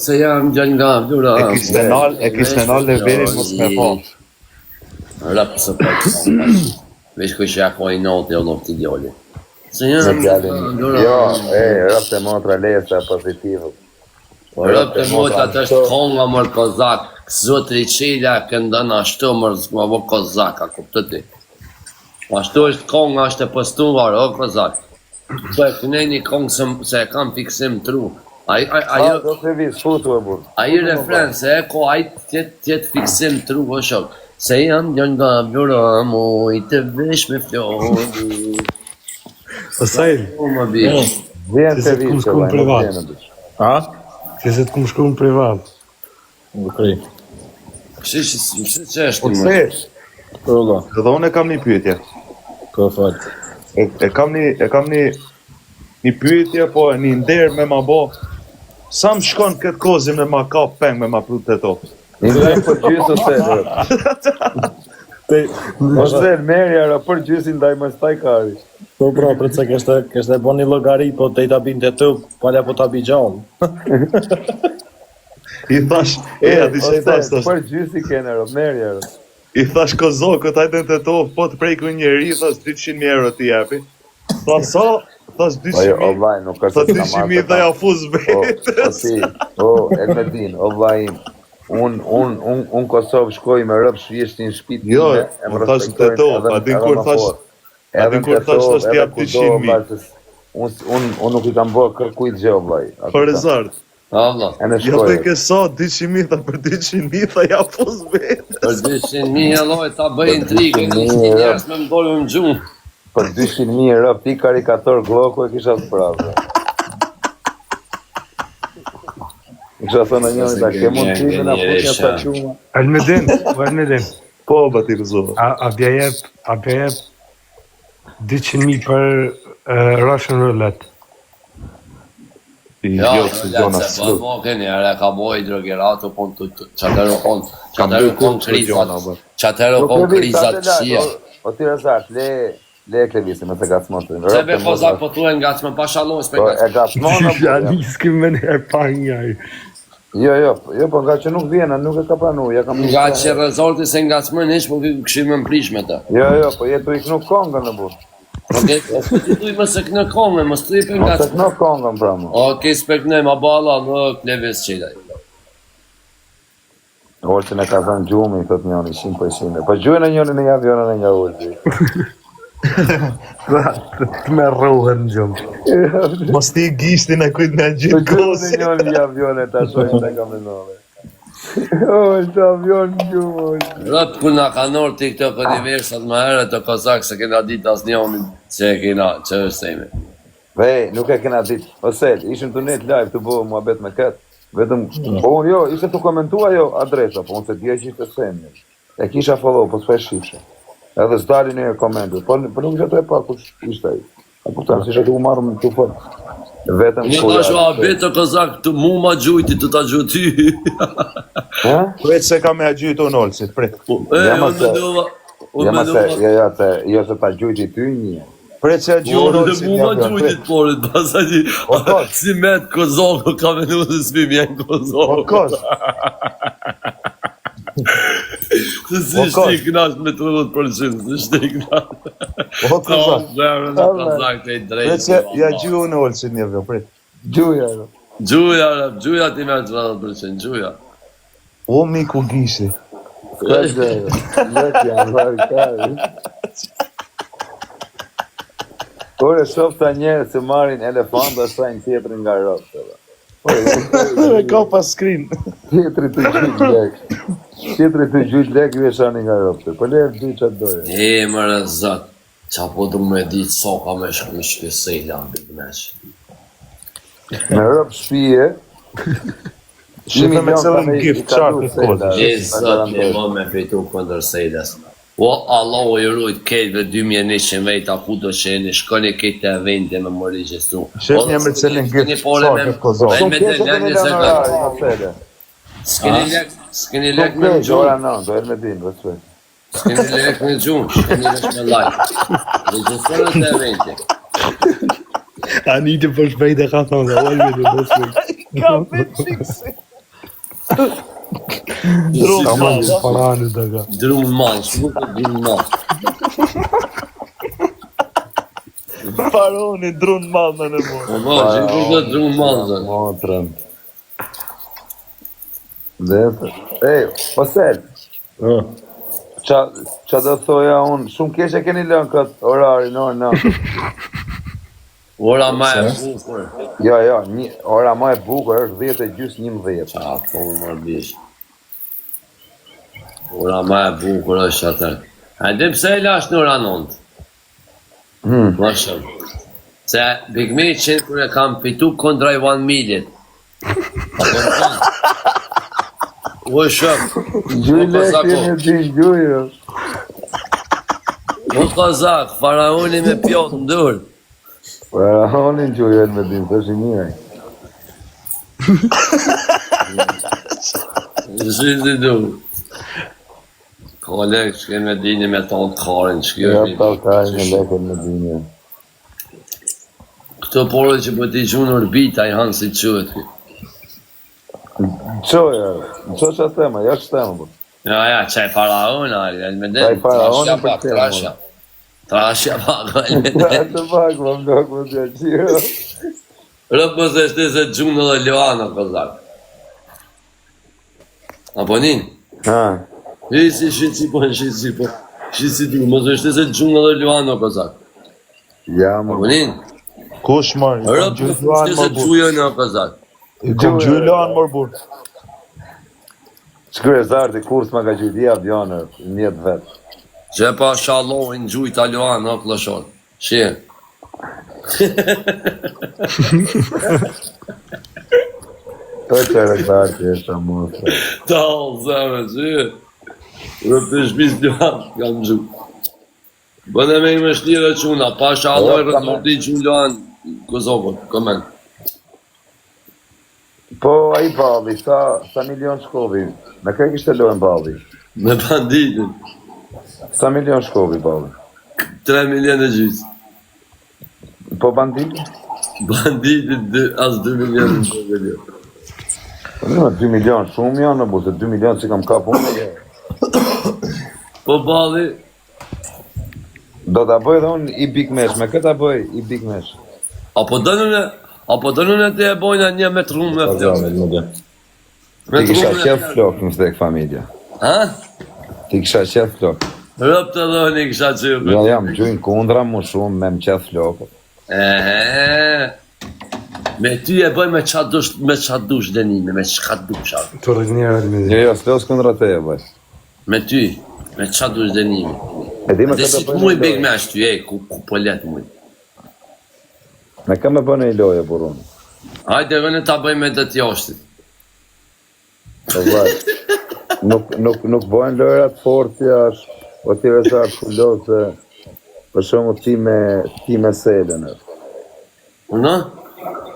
Se jam gjën nga vdura. E kishtë nal levelin mos me po. Rap së për veç ku që ako i notë e o lopti djoli. Se jam Me gjën djalin. nga vdura. Jo, rap të motra lesa pozitivu. Rap të motra të është konga mërë kozak. Zotri qila këndën ashtu mërë s'ma vë kozak, a kuptë ti. Ashtu është konga, është e postuar, o kozak. Po e kënej një kongë se e kam fiksim tru. Ajo, Do klevis, futu e burë. ai refren se e ko ai tjetë fiksim tru o shok. Se jam nga Vlora, moj të vesh me flori. Pasaj, Më bje. Vjen se të të kum vitë, shku në privat. A? Se të kum shku në privat. Okej. Që është Po ti më? pse? Po valla. Edhe unë kam një pyetje. Ko fal. E kam një pyetje, po një nder me ma bo. Sa më shkon këtë kozi me ma kap peng me ma prut të top? Një ndaj për gjysë ose Ose merja për gjysin ndaj më staj kari. Po pra, për se kështë e bon një logari, po të i ta bin të të, pala po ta bi gjallë. I thash, di që i thash, Për gjysi kene ro, merja ro. I thash kozokët, hajden të top, po të prejku njeri, thash 200.000 euro t'i jepi. Thash sa? Thash 200.000. Ollaj, nuk është Thash 200.000 dhe ja fuz vetës. Elmedin, ollaj im. Unë Kosovë shkoj me rëpë shvishtin shpit Jo, më thash të top, a din kur thash thash t'jap 200.000. Unë nuk i kam bërë kërkujt gjë, ollaj. Për e zartë. Allah. E në Ja shkoj. për ke sa, 200.000, tha për 200.000, tha ja fuz vetës. Për 200.000 alloj ta bëj intrigën, një njerës me më dojë në gjumë. Për 200.000 rëpë, ti karikator Gloko e kisha të prapë. Kisha thënë njëri ta ke mundësimin a futja sa qumë. Almedin, Po, bati rëzohë. a bja jep 200.000 për Russian roulette. Jo, si zona se së. po keni, ere ka boj drogerato, po qatero kon krizat qia. O ti rëzat, le e klevisi, me të gacmonë. Se be kozak po tuen nga me pashaloj s'pe Po nga e gacmonë, Ja niskim me një pa njaj. jo, po nga që nuk vjena, nuk e ka pranu, ja kam Nga që rezulti se nga s'mën ish, po këshim me mprish me të. Jo, po jetu i kënu kongën në burë. Oke, ti tuj më se kënë kongën, më stripin nga Se kënu kongën pra mu. Oke, s'peknej, ma bala në klevis qilaj. Olësin e ka thënë gjumi, thët njoni, 100%. Po gjujnë e njoni në avionën e nga Olësi. Të me rruhen në gjumë. Mos ti gishtin e kujt me Po gjithë gjujnë kosi. e njoni në avionën, ta shojnë të kam e nove. Olë, avion gjumë, olë. Rëpë ku nga ka nërë ti këto këniversat më herë të kozak se kena dit as njonin që e kena, që është sejme. Vej, nuk e kena ditë. Osel, ishim të net live të bëhë mua bet me këtë. Vetëm, po unë jo, ishte të komentua jo adresa, po unë se dje që ishte sejme. E kisha follow, po s'pe shifshe. Edhe s'dali një komentu, po nuk isha të e pa kush ishte ai. A kuptan, si isha të u marrë më të fërë. Vetëm Një ku tashu a betë të kozak të mu ma gjujti të ta gjuti. Pret se ka me a gjithë unë olësit, pret. Jam Unë se- me dova. Jema se, jo se ta gjujti ty një. Pret se a gjithë unë Unë olësit mu një ma avion, gjujti të porit, basa një, si met kozoko ka venu dhe s'mi vjen Po kozoko. kos, Se si shti knash me 30%, si shti knash. po kozak. Zemrën e kozak të i Pret se ja drejtë. gjithë unë olësit një avion, pret. Gjuja, jo. Gjuja ti me 30%, gjuja. O mi ku gishti. Ska gjë, jo. Lek janë, varë kari. Kore shof ta njerë se marrin elefant dhe shajnë tjetërin nga ropë. Ka pas skrin. Tjetëri të gjyq lek. Tjetëri të gjyq lek i veshani nga ropë. Po le dy qatë doje. E, mërë zët, qa po du me ditë soka me shku shkësejla në big match. Me ropë shpije. Shefe me cëllën gift qartë të kodë. E zët, e më me fitu këndër sejles. O, Allah o i rujt ketëve 2100 vejta ku do qeni, shkoni këtë e vende me më registru. Shef një me cëllën gift qartë të kodë. Me të lënë një sekundë. Në fele. S'keni lek me më Shumë ora gjumë, në, do e me din, respekt. s'keni lek me gjumë, s'keni lek me like. Registroni të e vende. A një të për shpejt e ka thonë, dhe ojme dhe bësme. Ka më në parani dhe ka. Drunë malë, shumë të drunë malë. Paroni, drunë malë në mërë. Po ma, gjithë të drunë malë, zë. Motrën. Dhe, ej, Osel, qa do thoja unë, shumë kesh e keni lënë këtë orari, në. Ora ma e bukur. Jo, ora ma e bukur është 10:30, 11. Qa, po më bish. Ora ma e bukur është atër. Hajde pse e lash në ora 9? Ma shumë. Se Big Mitchin kër e kam fitu kondra Ivan Milit. O shumë. Gjuj lekë jemi ti gjuj. O Kozak, faraoni me pjotë në dur. Faraonin gjujen me dim, të është i mirë. Zhiti du. Kolek që me dini me tonë të karin, që kjo Ja, është ta kaj me lekën me dim. Këto porë që po t'i gjunë orbita i hanë si qëhet kjo. Qoja, qo që tema, ja që tema, bërë. Ja, qaj faraon, Ari, me Qaj den, faraoni trashja për pak, tema, trashja. Trashja pak, me Ja den. të pak, më mdok, më të qiro. Rëpë më se shte se gjunë dhe Luana, Kozak. Apo nin? Ha, Shqit po. Shqit si du, më se shte se gjunë dhe Luana, Kozak. ja, më Apo nin? Kush marr? Rëpë më shte se gjujën në Kozak. Kom gjylan mor burr. Shkryë zarti, kurs më ka gjydi avionër, njët vetë. Që pa shalohin gjujta Luana, o kloshon. Shie. Të qërë zarti, e shë mos. Ta o zeme, shie. Rëpë të shpis Luana, kam gjuj. Bëne me i me shtire quna, pa shaloj rëndorti gjuj Luana, Kosovën, komen. Po, a i balli, sa milion shkovi? Me kërë kishte lojnë balli? Me banditin, Sa milion shkovi balli? 3 milion e gjysë. Po bandit? Banditin, as 2 milion e gjysë. Po në 2 milion, shumë janë në burë, 2 milion që kam kapu unë. Po balli, Do t'a bëj dhe unë i big mesh, me këta bëj i big mesh. apo dënën e te e bojna një me trumë me flok. Me Ti kisha trumë me qef flok. flok në stek familja. Ha? Ti kisha qef flok. Rëp të dhoni kësha qëpë. Ja jam gjujnë kundra mu shumë me më qef flok. Me ty e bëj me qatë dush dënime, me qka dush atë. Të rëgjnjera me zi. Jo, s'los kundra te e bëj. Me ty, me qatë dush dënime. E di me Dhe këtë si të muj big mesh ty, ku po let muj. Me ka me bëne i loje, burun. Hajde vëne ta bëj me dhe t'jashtit. Po vaj. Nuk bëjnë lojrat fort jash, o tire sa kullose, për shumë ti me selen. Unë?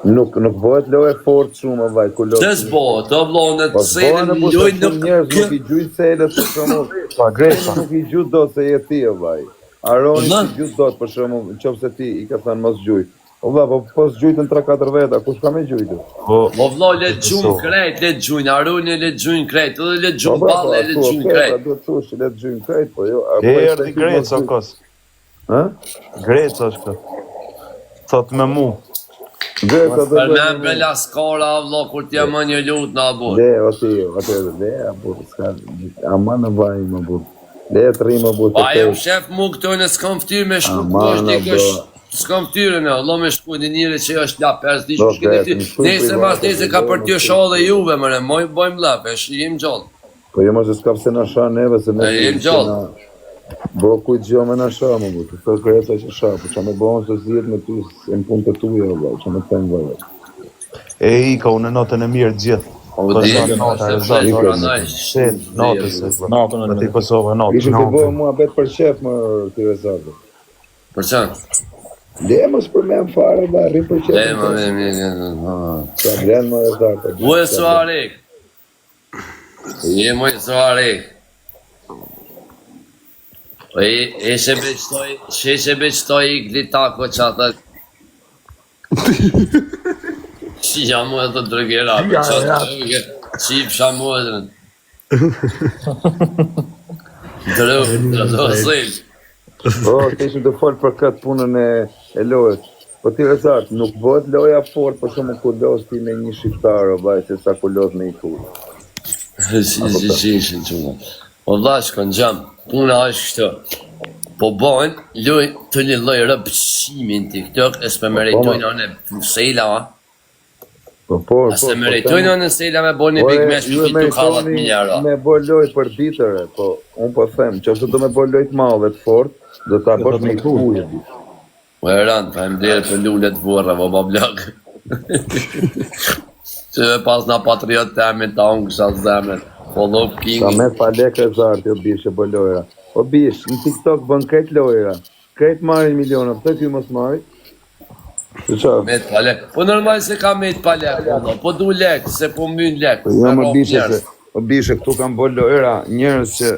Nuk bëhet loje fort shumë, vaj, kullose. Që s'bohet, të vlonë Po të selën, s'bojnë, lojnë nuk njerëz nuk i gjujt selet, për shumë. Pa gresa. Nuk i gjujt do se je ti, vaj. Aroni Në? i gjujt do të për shumë, në qofë se ti i ka thënë mos gjujt. O vla, po pos gjujtën 3-4 veta, kush ka me gjujtë? O vlo, le gjujnë krejt, le gjujnë, Aruni le gjujnë krejt, edhe le gjujnë balle, le gjujnë krejt. Duhet thush, le të gjujnë krejt, po jo. E erdi Greca kos. Ha? Greca është këtë. Thot me mu. Gresa do Për me mbela skora, vlo, kur t'ja më një lutë në abur. Le, oti, le, abur, s'ka, ama në vaj, më bur. Le të rrimë, abur, Pa jo shef mu këto në s'kam ftyrë me shku, Aman, këto është dikush, bro. s'kam ftyrë në, lo me shku një njëri që është la pers, di Do, shkine ty, më shkuj nese privat, mas nese ka për t'ju shoh dhe juve, mëre, bojmë lap, e shijim gjallë. Po jo mos e s'ka pse na sha neve, se E jem gjallë. Bo kujt gjo me na sha, më bur, të Gresa që sha, po që me bohën se zhjet me ty, se në punë të tuja, vaj, që me të më vaj. E i ka unë notën e mirë gjithë. O di, Natën e ti Kosovë, Ishë natën. të bojë mua bet për qef, më të rezartë. Për çan? Le mos për me më fare, da, rrim për qef. Le më me. Sa blen më rezartë. Bue Suarek. Je moj Suarek. E se beqtoj i glitako që ata... Si jam mu e të drëgjera, për që të qip shamu e dërën. Drëgjera, Po, të ishëm të folë për këtë punën e lojës. Po ti rezartë, nuk bëhet loja fort, për shumë kullos ti me një shqiptarë, vaj, se sa kullos me i turë. Si ishin quna. O dhashko në gjam, puna është kështë. Po bojnë, loj të një loj rëbësimin TikTok, e s'pe meritojnë anë e sejla, A se meritojnë në Sela me bo një big match për fitu kallat miljara. Me bo lojt për ditëre, po unë po them, që është do me bo lojt madhe të fort, do ta bësh me ujë. Po e rënd, pa em dhere për lullet vorra, po bablak. Që pas na patriot të emit ta unë kësha zemën. Follow King. Sa me pa lekë e zartë, o bish e bo lojra. O bish, në TikTok bën krejt lojra. Krejt marrin miliona, pëtë ty mos marri? Met pa lek. Po normal se ka met pa lek, po du lek, se po myn lek. Jo më bishe se, o bishe këtu kam bo lojra njerës që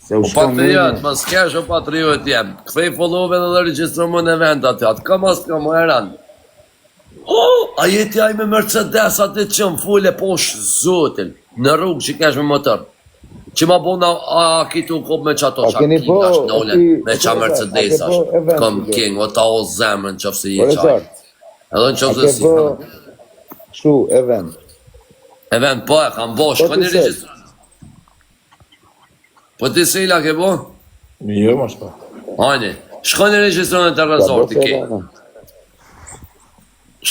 se u O shkon patriot, mas kesh o patriot jem. Kthej follow-ve dhe regjistro më në event aty, atë ka mas ka më eran. A jeti aj me Mercedes atë qëmë fule posh zotin, në rrugë që kesh me motor. Që ma bona a kitu kop me qato qa king tash dolen, me qa Mercedes ash, kom king, o ta o zemrën qëfëse je qaj. Edhe në qëfëse si. Shu, event. Event, po e kam bo, shko një regjistro. Po ti Sela ke bo? Jo, më shpa. Ani, shko një regjistronë të rezorti ke.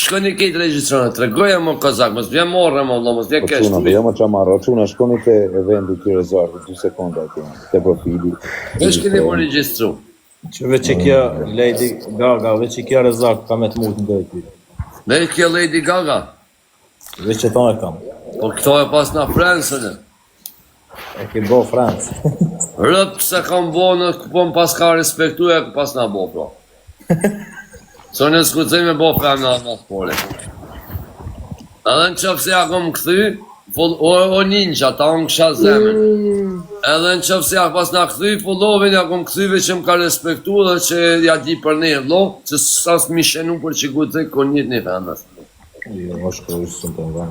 Shko një kejtë regjistronë, të regoja më kozak, mos vje morre më vlo, mos vje kesh Quna, jo më qamarë, o quna, shkoni të eventu të rezorti, 2 sekonda të profili. Vesh keni më regjistru. Që veç që kjo Lady Gaga, veç që kjo rezak ka me të mutë në dojti. Vesh kjo Lady Gaga. Veç që tonë e kam. Po këto e pas na Fransën. E ke bo Francë. Rëp se kam bo në këpon pas ka respektu e pas na bo, pro. So në skucej me bo fem në spore. Edhe në qëfë se ja kom këthy, o ninja, ta unë kësha zemën. Edhe në qëfë se ja pas na këthy, follovin ja kom këthyve që më ka respektu dhe që ja di për ne vlo, që sas mi shenu për që gucej kon njët një fendas. Jo, më shko, së të nga.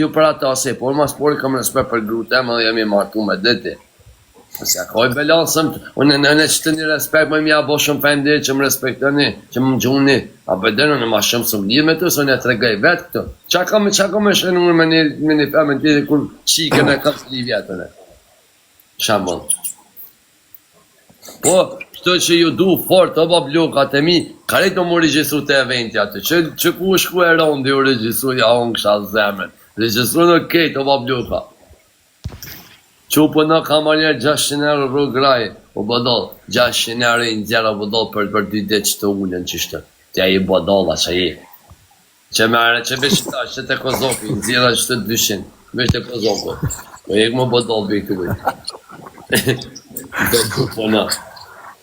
Jo për ata se, por ma spori kam respekt për gru tema dhe jemi martu me deti. Nëse ja koj belasëm, unë në që të një respekt, më mja bo shumë fendir që më respektoni, që më gjuni, a bedenu në ma shumë së më lidhë me të, së një të regaj vetë këto. Qa ka me shenur me një femën tjede kur qikën e ka të li vjetën e. Shambull. Po, këto që ju du fort, o bablokat e mi, ka rejtë më regjistru të eventi atë, që ku shku e rondi u regjistru, ja unë kësha zemën. Regjistru në kejtë, o bablokat. Që për në ka marrë 600 euro rrugë graj, o bëdoll, 600 euro i nëzjera bëdoll për 2 ditë që të ullën qështë. Tja i bëdolla që i. Që mërë, që beshita, që të Kozopi, nëzjera që të 200, vesh të Kozopi. Po jekë më bëdoll bëj të bëj. Po në.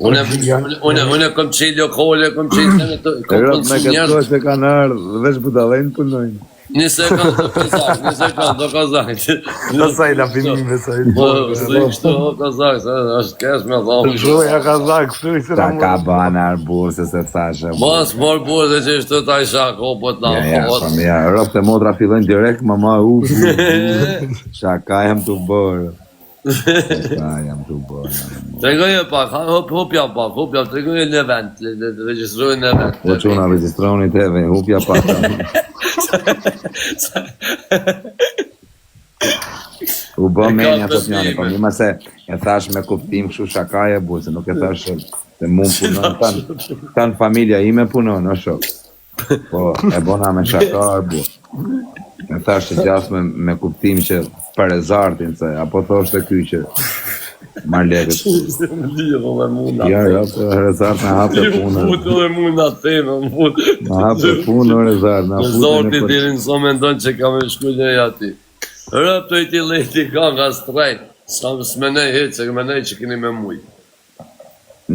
Unë kom qej lokale, kom qej të kom Me këtë se kanë ardhë, vesh budalejnë punojnë. Një sekund, do Kozak. Do sajla filmime sajla. Po, së kështu, o Kozak, është kesh me thonë. Shoja kazak, shtoj Ta ka banë arbur, se thashe. Mos mor burë dhe që ishtë të taj shak, o po t'na fot. Ja, rëpë të modra fillojnë direkt, mama u. Shaka jam të bërë. Tregoje pak, hupja pak, tregoje në event, registrojnë në event. Po quna, registroni të event, hupja pak. U bë menja të të njani, po njëma se e thash me kuptim këshu shakaje bu, se nuk e thash se mund punon, tanë familja ime punon, në shok. Po, e bona me shakar bu. E thash që gjas me kuptim që për e zartin, se apo thosht e ky që marrë legët. Ja, për rezart në hapë e punë. Putë dhe mund në temë, mund. Në hapë e punë, rezart. Në zorti dirin së me ndonë që ka me shkullë e ati. Rëp të i ti lejti ka nga strajt, s'me nej hetë, se me nej që kini me mujë.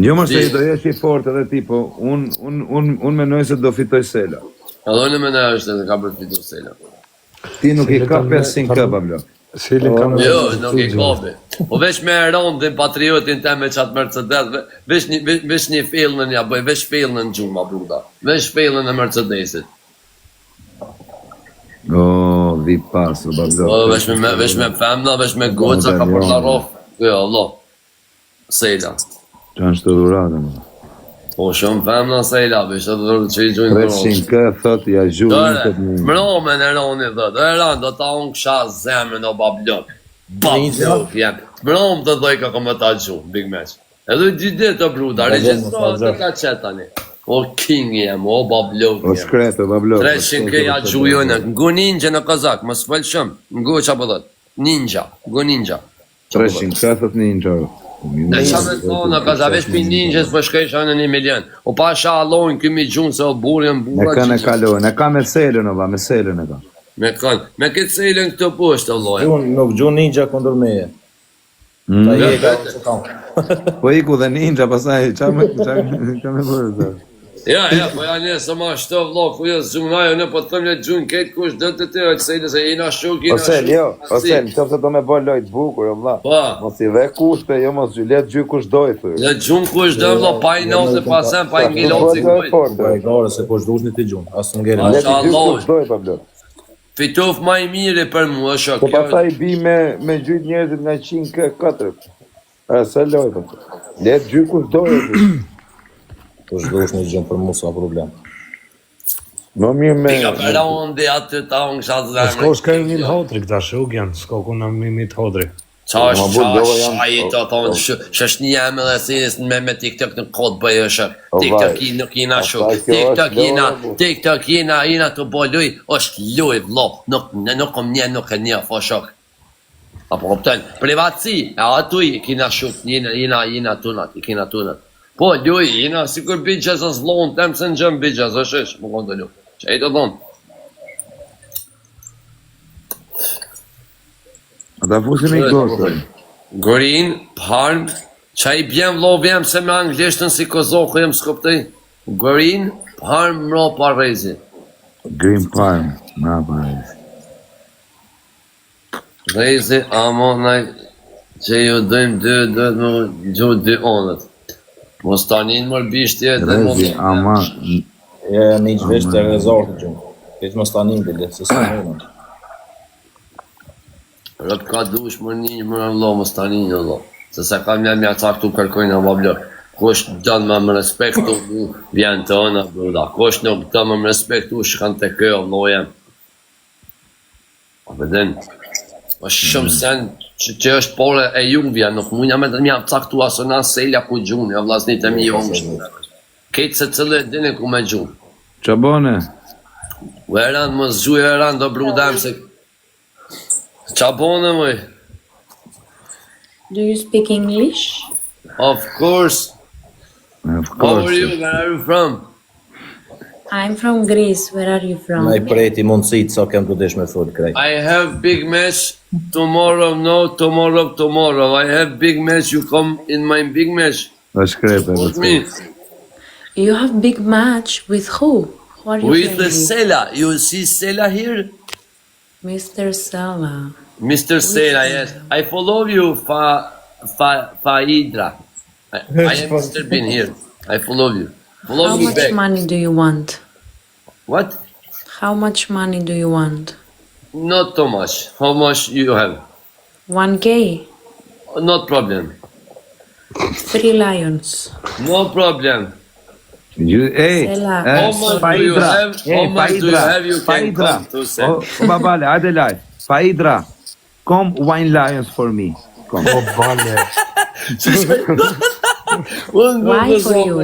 Jo më se i do jesh i fort edhe ti, po unë menoj se do fitoj Sela. Edhe unë menoj është edhe ka përfitu Sela. Ti nuk i ka 500 këba, blo. Jo, nuk i kapi. Po vesh me rondin patriotin te me qatë Mercedes, vesh një fillën ja bëj, vesh fillën në gjumë, ma bruda. Vesh fillën e Mercedesit. O, vi pasur, bablo. Po, vesh me femna, vesh me goca, ka për të rof. Jo, Allah. Sela. Që në shtë dhurate, më. Po, shumë femna Sela, vesh të dhurë që i gjojnë dhurë. 300 kë, thot, ja gjuhë në të të një. Mrome në roni, thot. E ranë, do ta unë kësha zemën o bablok. Bablok, jem. Mrome të dojka ka më ta gjuhë, big match. Edhe dy ditë të bruda, regjistrohet të ka qetë tani. O king jam, o bablog O jam. shkretë, bablok. 300 këja gjujone, ngu ninja në kazak, më s'fal shumë, ngu qa po dhët, ninja, ngu ninja. 300, ka thot ninja. Në qa me thonë, në kazak, veç për ninjës për shkejsh anë 1 milion. O pasha Allahun këmi gjunë se o burën, Ne burë kanë e kalojnë, e ka me selën, ova, me selën e ka. Me këtë sejlen këtë poshtë, Allah. Nuk gjun ninja kundër meje. Ta je ka që kam. Po iku dhe ninja, pasaj, qa me bërë, zë? Ja, po ja njësë ma shto, vlo, ku jo zgjunë ajo, në po të thëmë një gjunë, ketë kush dhe të të, që sejle se jena shuk, jena shuk. Osel, jo, Osel, qëfë se do me bërë lojtë bukur, o vla. Pa. Mos i dhe kushte, jo mos letë gjy kush dojë, thërë. Në gjunë kush dhe, vlo, pa i nëllë të pasen, pa i ngilotë si kuj. Po e gare se kush dush një të gjun. Asë në ngeri. Letë gjy kush dojë, pablo. Fitof ma i mire për mua, shok. Po pasaj bi me gjyt njerëzit nga 104. E se lojtë, letë gjy kush dojë, Kush dush një gjun për mu sa problem. më mirë me... Pika për rondi aty ta unë kësha të zemrë. S'ko s'ka një të hodri këta shugjan, s'ko ku në mimi të hodri. Qash, i të thonë, shëshnija me dhe si me TikTok në kodë bëjë shok. TikTok i nuk jina shok. TikTok jina të bo luj, është luj, vlo. Nuk kom një, nuk e një, fo shok. Apo kuptojnë, privatësi, e atu i kina shok, jina tunat, i kina tunat. Po, luj, jina, si kur bëgjës është vlohën, temë se në gjëmë bëgjës, është është, më konë të luj. Që e të thonë. Ata fusin i gosën. Green, palm, qa i bjem vlo vjem se me anglishtën si kozoko jem s'koptej. Green, palm, mro parrezi. Green Palm, na parrezi. Rezi, amo, naj, që ju dojmë dojtë më gjuhë 2 onët. Mos tanin mërë bishtje dhe mos... Rezi, ama... E një që veç të rezorë të gjun. Këtë më stanin dhe le, se sa në Rëp ka dush mërë një mërë allo, mos tanin allo. Se se kam një mja caktu kërkojnë në bablok. Kush dënë me më respektu, vjen të ona, bruda. Kush nuk dënë me më respektu, shkan të kjo, allo jem. A vedin, është shumë sen që është pore e jungvja, nuk munja me të mja caktu aso në selja ku gjunë, ja vlasnit e mi jongë. Ketë se cëllë e dine ku me gjunë. Qa bone? U eran, më zgjuj eran, do brudem se... Qa bone, mëj? Do you speak English? Of course. Of How are course. you? Where are you from? I'm from Greece. Where are you from? Na i prejti mundësit sa kem të desh me thull krejt. I have big match tomorrow, no, tomorrow. I have big match, you come in my big match. Është krepe, With me. You have big match with who? Who are you With the playing with? Sela. You see Sela here? Mr. Sala. Mr. Sela, yes. I follow you, Faidra. I am Mr. Bean here. I follow you. Follow How me much back. money do you want? What? How much money do you want? Not too much. How much you have? 1K? Not problem. 3 lions. No problem. Ej, Sela. How much do you Faidra, have? How much do you have? You can Faidra, come to sell. o babale, Adelaide, Faidra, come wine lions for me. Come. O bale. Why for you?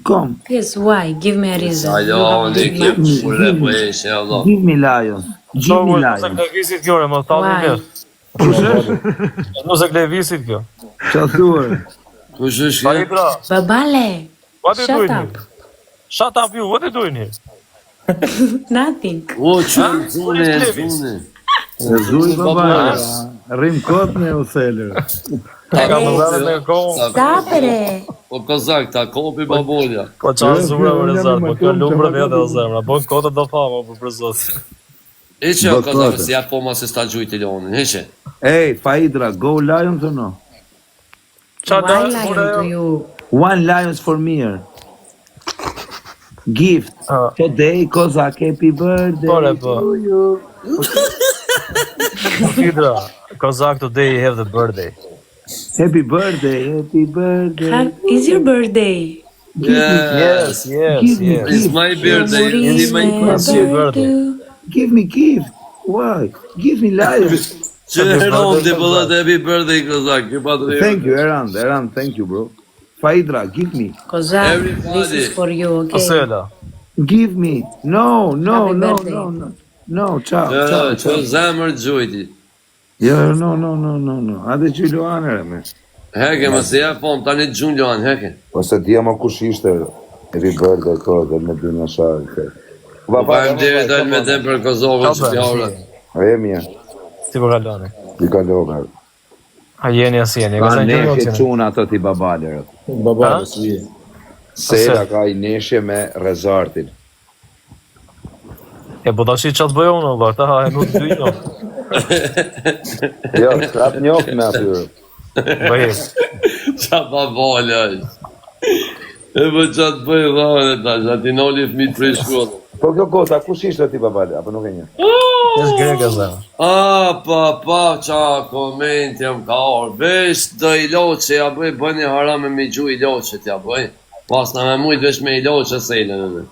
Come. Yes, why? Give me a reason. Sa You jo, have në big kje match? pule po e shë Allah. Give me lions. Give me lions. Visit kjo, më thallë Why? kjo. Mos e visit kjo. Qa thuar? Kush është kjo? Faidra, Babale. what are you Shut doing up. here? Shut up you, what are you doing here? Nothing. O, që zune. E zuj babale. Rrim kot me u selër. Ka më dhënë me kohë. Sapere. O kozak, ta kopi babolja. Po çfarë zura më rezerv, po kjo lumbre vetë o zemra. Bën kota do fama për zot. E që o Do kozak, kote. si ja po ma se sta gjujt e leonin, heqe. Ej, Faidra, go lions or no? Çfarë Why do? lion do you? One lions for me here. Gift. Today, Kozak, happy birthday Pore, po. to you. Faidra, Kozak today you have the birthday. Happy birthday. Is your birthday? Yes. Yes. It's my birthday. It's my birthday. Give me gift. Why? Give me lions. Që heron dhe bëllat happy birthday kozak. Ju pa të Thank you, Erand. Thank you, bro. Faidra, give me. Kozak, this Everybody. is for you, okay? Asela. Give me. No, Happy birthday. No, ciao. Që zemër gjujti. Jo, no. Hajde që Luanëre me. Heke, më se ja pom, tani të gjunë Luan, heke. Po se dia më kush ishte. Happy birthday Kozak me dy në sharë. Pa e më diri dal me dem për Kosovën që fjallë. E mia, Si po kaloni? di kalova. A jeni as jeni? Ka Ka neshje neshje çuna ato ti babalërët. Baba, si. Sela ka i neshje me rezartin. E po tash çat bëj unë valla, ta ha nuk dy jo. Jo, s'ap njoh me atyre. Bëj. Qa pa bolë është. E më qatë bëjë dhane tash, ati noli fëmit prej shkollë. Po kjo kota, kush ishte ti babale, apo nuk e një? Është greka za. Pa, qa komenti jam ka orë. Vesh do i loqe, ja bëj, bëni harame me gju i loqe t'ja bëj. Pas në me mujt vesh me i loqe sejlen edhe.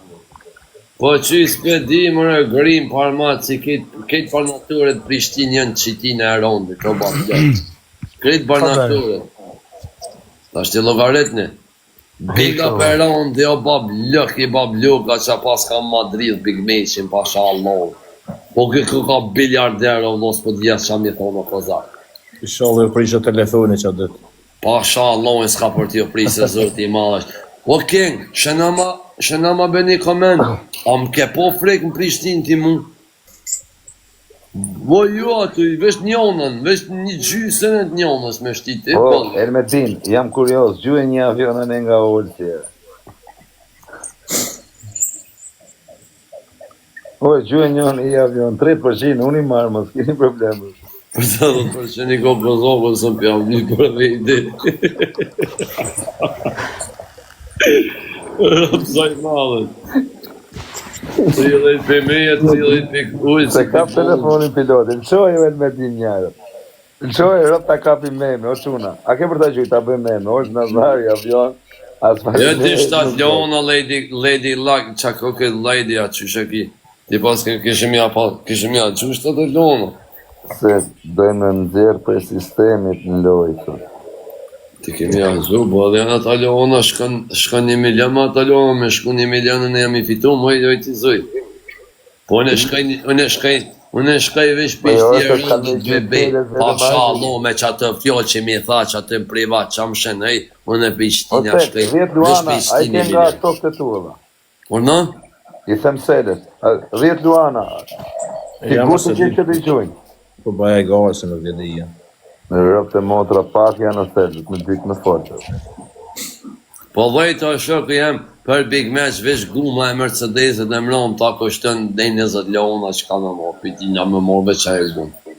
Po që i s'pe di mërë grim parmat, si ketë par natyre të Prishtin janë qitin e rondi, kjo ba plot. Kretë par natyre. Ta shti logaritni. Biga për rondi, o bab lëk, i bab luka që pas ka Madrid, Big Meqin, pasha Allah. Po kë ka biljarder, o mos po dhjes që mi thonë o Kozak. Inshallah prisha telefoni që atë. Pasha Allah, në s'ka për t'ju prisë zoti i madhash. O King, shëna ma bëni komend, a më ke po frek në Prishtin ti mu? Vo ju aty, vesh njonën, vesh një gjysën e të njonës me shtiti. Po, Ermedin, jam kurios, gjuje një avionën e nga Oltje. O, gjuje njën i avion, 3%, unë i marë, mos keni probleme. Për të dhe për që një ko Kosovën së pjam një për dhe ide. Rëpsaj madhët. Cilët për meje, cilët për kujtë. Se kap telefonin pilotin, qoj e Ermedin njërë. Qoj e rëp ta kapi meme, o quna. A ke për ta gjujt ta bëj meme, o është nazari, avion, asfalt. Jo ti shtat Leona, Lady Luck, qa ko këtë Lady a që shëki. Ti pas kishim ja që shtat e Leona. Se dojnë në nëzirë për sistemit në lojtë. Ti kemi azu, bo edhe janë ata Leona, shkan 1 milion, ma ata Leona me shku 1 milionën e jam i fitu, moj dojtë t'i zuj. Po unë e shkaj vesh për ishtje rëndët me bej, pasha Allah me që atë fjoll që mi tha që atë privat që më shenëj, unë e për ishtinja shkaj, Rjetë Luana, a i ke nga ato këtë tuëva. Urna? I them selet, Rjetë Luana, ti gutë që të gjojnë. Po baja i gare se në vjedija. Me rëpë të motra pak janë në selet, me dytë në fortë. Po dhejta shokë jam për Big Match, vesh guma e Mercedeset e mërëm ta kështën dhe 20 leona që ka me morë, për ti nga me morë veç e gumë.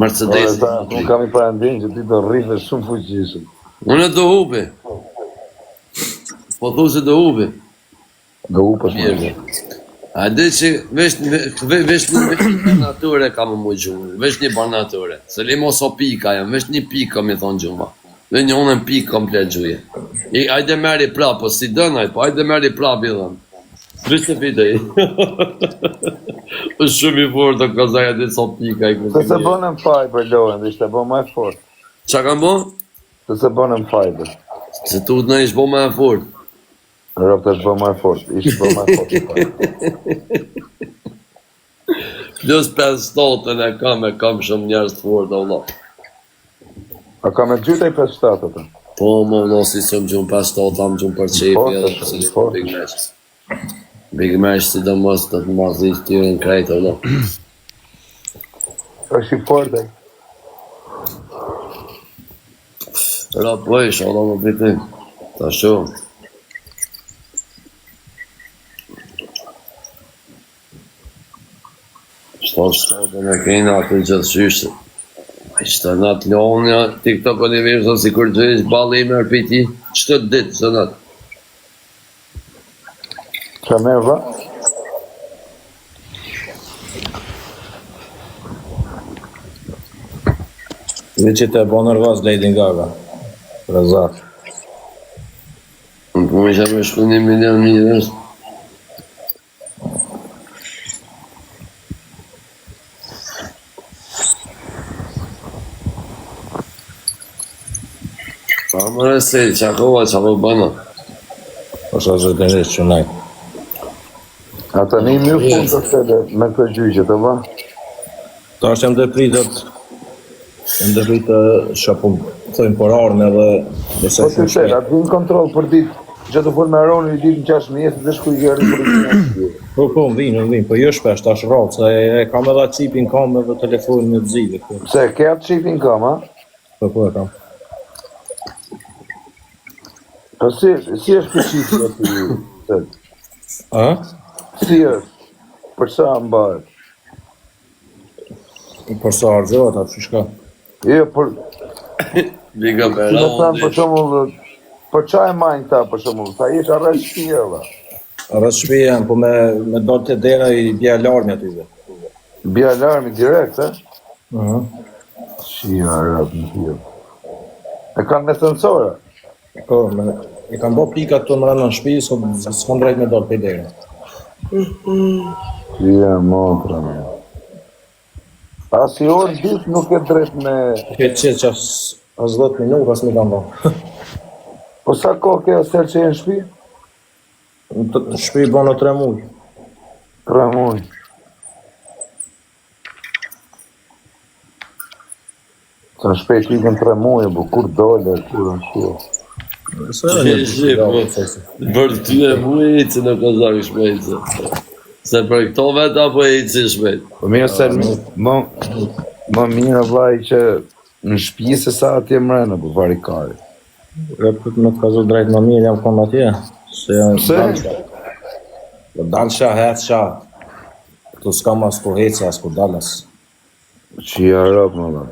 Mercedeset. Unë kam i parandin që ti do rrife shumë fuqishëm. Unë e do hupi. Po thu se do hupi. Do hupë është më. A dhe që vesh një natyre ka më mu gjumë, vesh një bar natyre. Se li mos o pika jam, vesh një pika mi thonë gjuma. Dhe një unë në pikë komplet gjuje. Ajde meri prapë, po si dënaj, po ajde meri prapë i dhëmë. Vesh të pite i. është shumë i fort të Kozak e ditë so pika i kështë. Se se bonëm faj për lojën, dhe ishte bo më e fort. Qa kam bo? Se se bonëm faj për. Se tu të në ishë bo më e fort. Rëpë të është bo më e fort, ishte bo më e fort. Plus 5 stotën e kam shumë njerës të fort, Allah. A ka me gjyta i 5-7 atë? Po, më nësi së më gjumë 5 stotë, më gjumë për qepi edhe për si fort. Big Match. Big Match si do mos të të mazit të tyre në krejtë, Allah. është i fort e. Ra po ish, Allah më pritim. Ta shumë. Shtonë e kejna atë gjithë shyshtë. Qëtë natë Leonja, TikTok Universo, si kur gjëjsh balë i mërë për ti, qëtë ditë, së natë. Qa me va? Dhe që të bo nërvaz Lady Gaga. Razak. Në po me që me shku 1 milion mirës. Pa më rëse, që akova që më bëna. Është asë të njështë që nej. Ata një mirë fund të sede me këtë gjyqet, e ba? Ta është jam dhe pritët, shapun, thëjmë për arme dhe... Po të tërë, atë vinë kontrol për ditë, që të folë me Aroni ditë në 6 mjesë dhe shkuj gjerë për ditë. Po, më vinë, po jo shpesh, ta është rratë, se e kam edhe qipin kam edhe telefonin në të zidhe. Pse, ke atë qipin kam, a? Po e kam. Po si është për qipin e të ju? A? Si është? Për sa më bëhet? Për sa argjohet, atë që shka? Jo, për... Liga me Në raun thëmë, për shumë, për qa e majnë ta, për shumë, ta ishë arrejt shpia, dhe? Arrejt shpia, po me do të dera i bja alarmi aty dhe. Bja alarmi direkt, e? Aha. Shia arrejt në tjë. E kanë me sensora? Po, e kam bo pika të më rënë në shpi, s'kon drejt me do të dera. Shia motra, me. Asi orë ditë nuk e drejt me... Këtë që as 10 minutë, as mi kam bo. Po sa kohë ke asër që e në shpi? Në shpi bo në 3 muj. 3 muj. Sa shpejt ikën 3 muj, bu kur dole, kur në shio. Për ty e mu e ici në kozak shpejtë. Se për këto vetë apo e ici shpejtë. Po mirë se më mirë vlaj që në shpi se sa atje mrenë, bu varikari. Repët me të kazu drejt më mirë, jam kom atje. Se Pse? dalë qa, hetë qa. Këtu s'kam as ku heci, as ku dalas. Që i arab më la.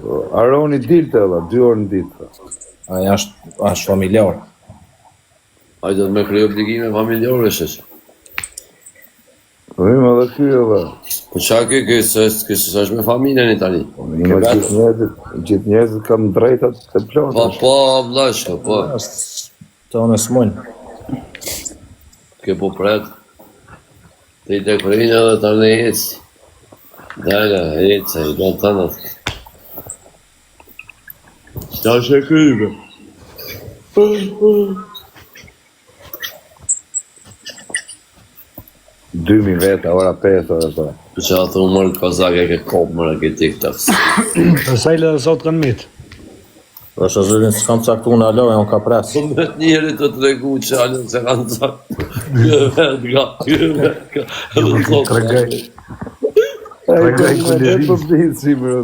Aroni dilte la, 2 orë në ditë. Aja është familjar. A i do të me kryo obligime familjore shështë. Po mi më dhe kjo la. Po qa kësë është me familjen i tani? Një gjithë njerëzit kam drejtat të plotë. Po, vlashka, po. Të onë s'mojnë. Ke po pret. Të i të kërinë edhe të në eci. Dale, eci, i do të nëtë. Qa është e krybe? 2000 veta, ora 5 ora ta. Për që atë u mërë kozak e ke kopë mërë e ke tiktak. Sajle dhe sot kanë mitë. është zërin s'kam caktu në alo, unë ka pres. Po me njeri të tregu që alën se kanë caktu. Kjo vetë ka. Edhe sot. Tregaj kuleris. Po bëjnë si bro.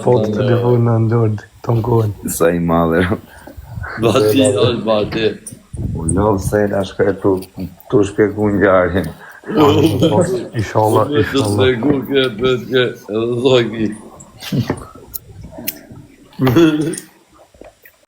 Po të telefon në ndërdi, të ngojnë. Sa i madhe. Bati, është bati. U lodhë sejla shkretu të shpjegu ngjarjen. Inshallah, Të tregu kjo, edhe zoj ki.